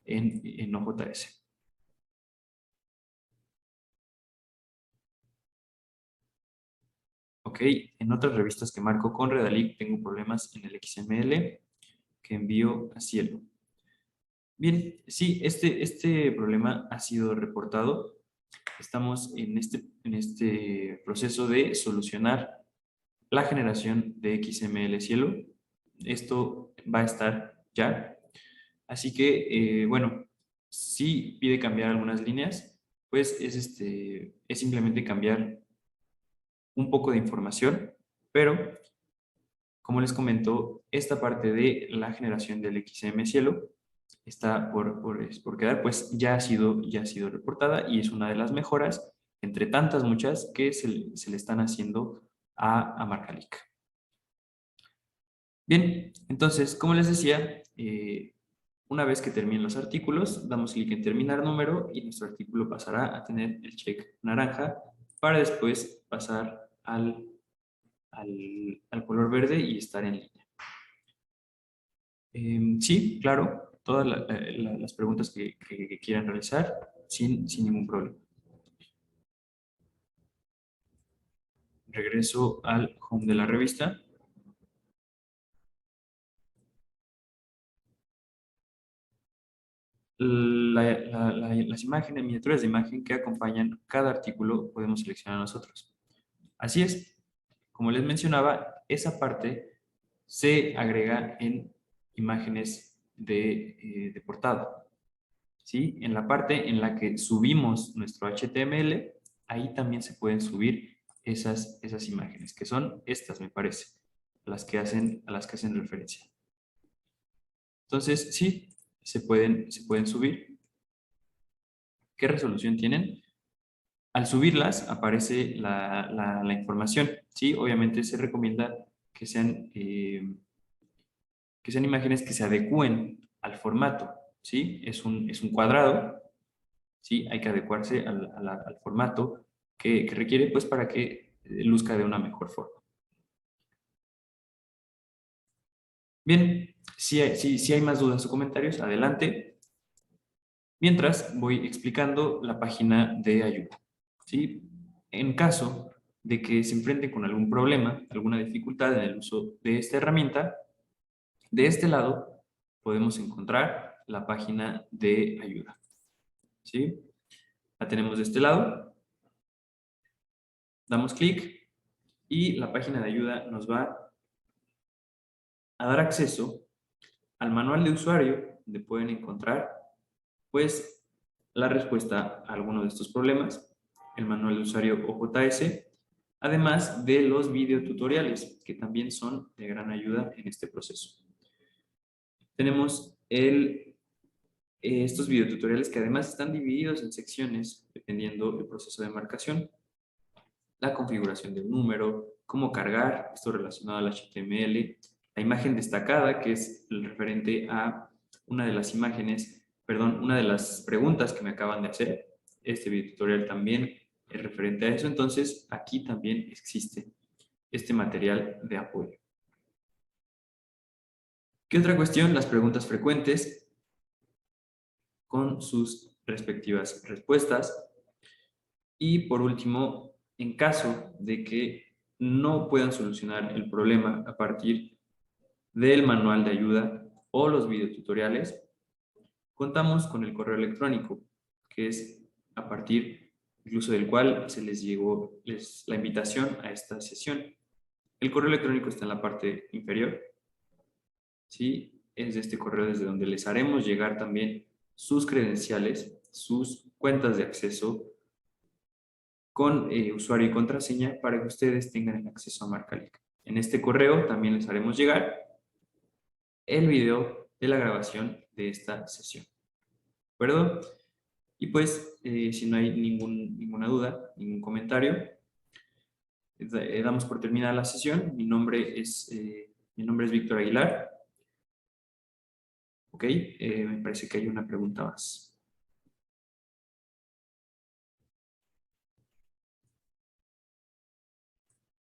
en OJS. Ok, en otras revistas que marco con Redalic tengo problemas en el XML que envío a Cielo. Bien, sí, este problema ha sido reportado. Estamos en este proceso de solucionar la generación de XML Cielo. Esto va a estar ya. Así que, bueno, si pide cambiar algunas líneas, pues es simplemente cambiar un poco de información, pero como les comento, esta parte de la generación del XM Cielo está por quedar, pues ya ha sido reportada y es una de las mejoras entre tantas muchas que se le están haciendo a Marcalic. Bien, entonces, como les decía, una vez que terminen los artículos, damos clic en terminar número y nuestro artículo pasará a tener el check naranja para después pasar al color verde y estar en línea. Sí, claro, todas las preguntas que quieran realizar sin ningún problema. regreso al home de la revista. Las imágenes, miniaturas de imagen que acompañan cada artículo podemos seleccionar nosotros. Así es, como les mencionaba, esa parte se agrega en imágenes de portada. ¿Sí? En la parte en la que subimos nuestro HTML, ahí también se pueden subir esas imágenes, que son estas, me parece, a las que hacen referencia. Entonces, sí, se pueden subir. ¿Qué resolución tienen? Al subirlas aparece la información, ¿sí? Obviamente se recomienda que sean imágenes que se adecúen al formato, ¿sí? Es un cuadrado, ¿sí? Hay que adecuarse al formato que requiere, pues, para que luzca de una mejor forma. Bien, si hay más dudas o comentarios, adelante. Mientras voy explicando la página de ayuda, ¿sí? En caso de que se enfrenten con algún problema, alguna dificultad en el uso de esta herramienta, de este lado podemos encontrar la página de ayuda, ¿sí? La tenemos de este lado, damos clic y la página de ayuda nos va a dar acceso al manual de usuario, donde pueden encontrar, pues, la respuesta a alguno de estos problemas, el manual de usuario OJS, además de los videotutoriales, que también son de gran ayuda en este proceso. Tenemos estos videotutoriales que además están divididos en secciones, dependiendo del proceso de marcación, la configuración del número, cómo cargar, esto relacionado al HTML, la imagen destacada, que es el referente a una de las imágenes, perdón, una de las preguntas que me acaban de hacer. Este video tutorial también es referente a eso, entonces aquí también existe este material de apoyo. ¿Qué otra cuestión? Las preguntas frecuentes con sus respectivas respuestas. Y por último, en caso de que no puedan solucionar el problema a partir del manual de ayuda o los videotutoriales, contamos con el correo electrónico, que es a partir incluso del cual se les llegó la invitación a esta sesión. El correo electrónico está en la parte inferior, ¿sí? Es de este correo desde donde les haremos llegar también sus credenciales, sus cuentas de acceso, con usuario y contraseña para que ustedes tengan el acceso a Marcalic. En este correo también les haremos llegar el video de la grabación de esta sesión. ¿De acuerdo? Y pues, si no hay ninguna duda, ningún comentario, damos por terminada la sesión. Mi nombre es Víctor Aguilar. Ok, me parece que hay una pregunta más.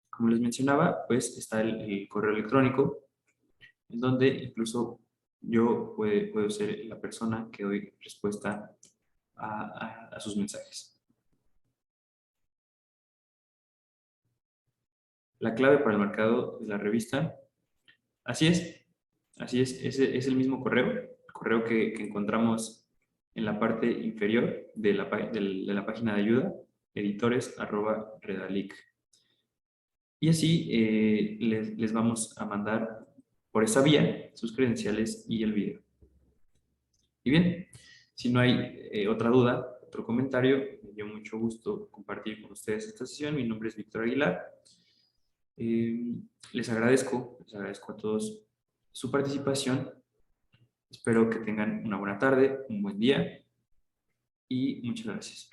Como les mencionaba, pues está el correo electrónico, en donde incluso yo puedo ser la persona que doy respuesta a sus mensajes. La clave para el marcado de la revista, así es, es el mismo correo, el correo que encontramos en la parte inferior de la página de ayuda, editores@redalic. Y así les vamos a mandar por esa vía sus credenciales y el video. Y bien, si no hay otra duda, otro comentario, me dio mucho gusto compartir con ustedes esta sesión. Mi nombre es Víctor Aguilar. Les agradezco a todos su participación. Espero que tengan una buena tarde, un buen día y muchas gracias.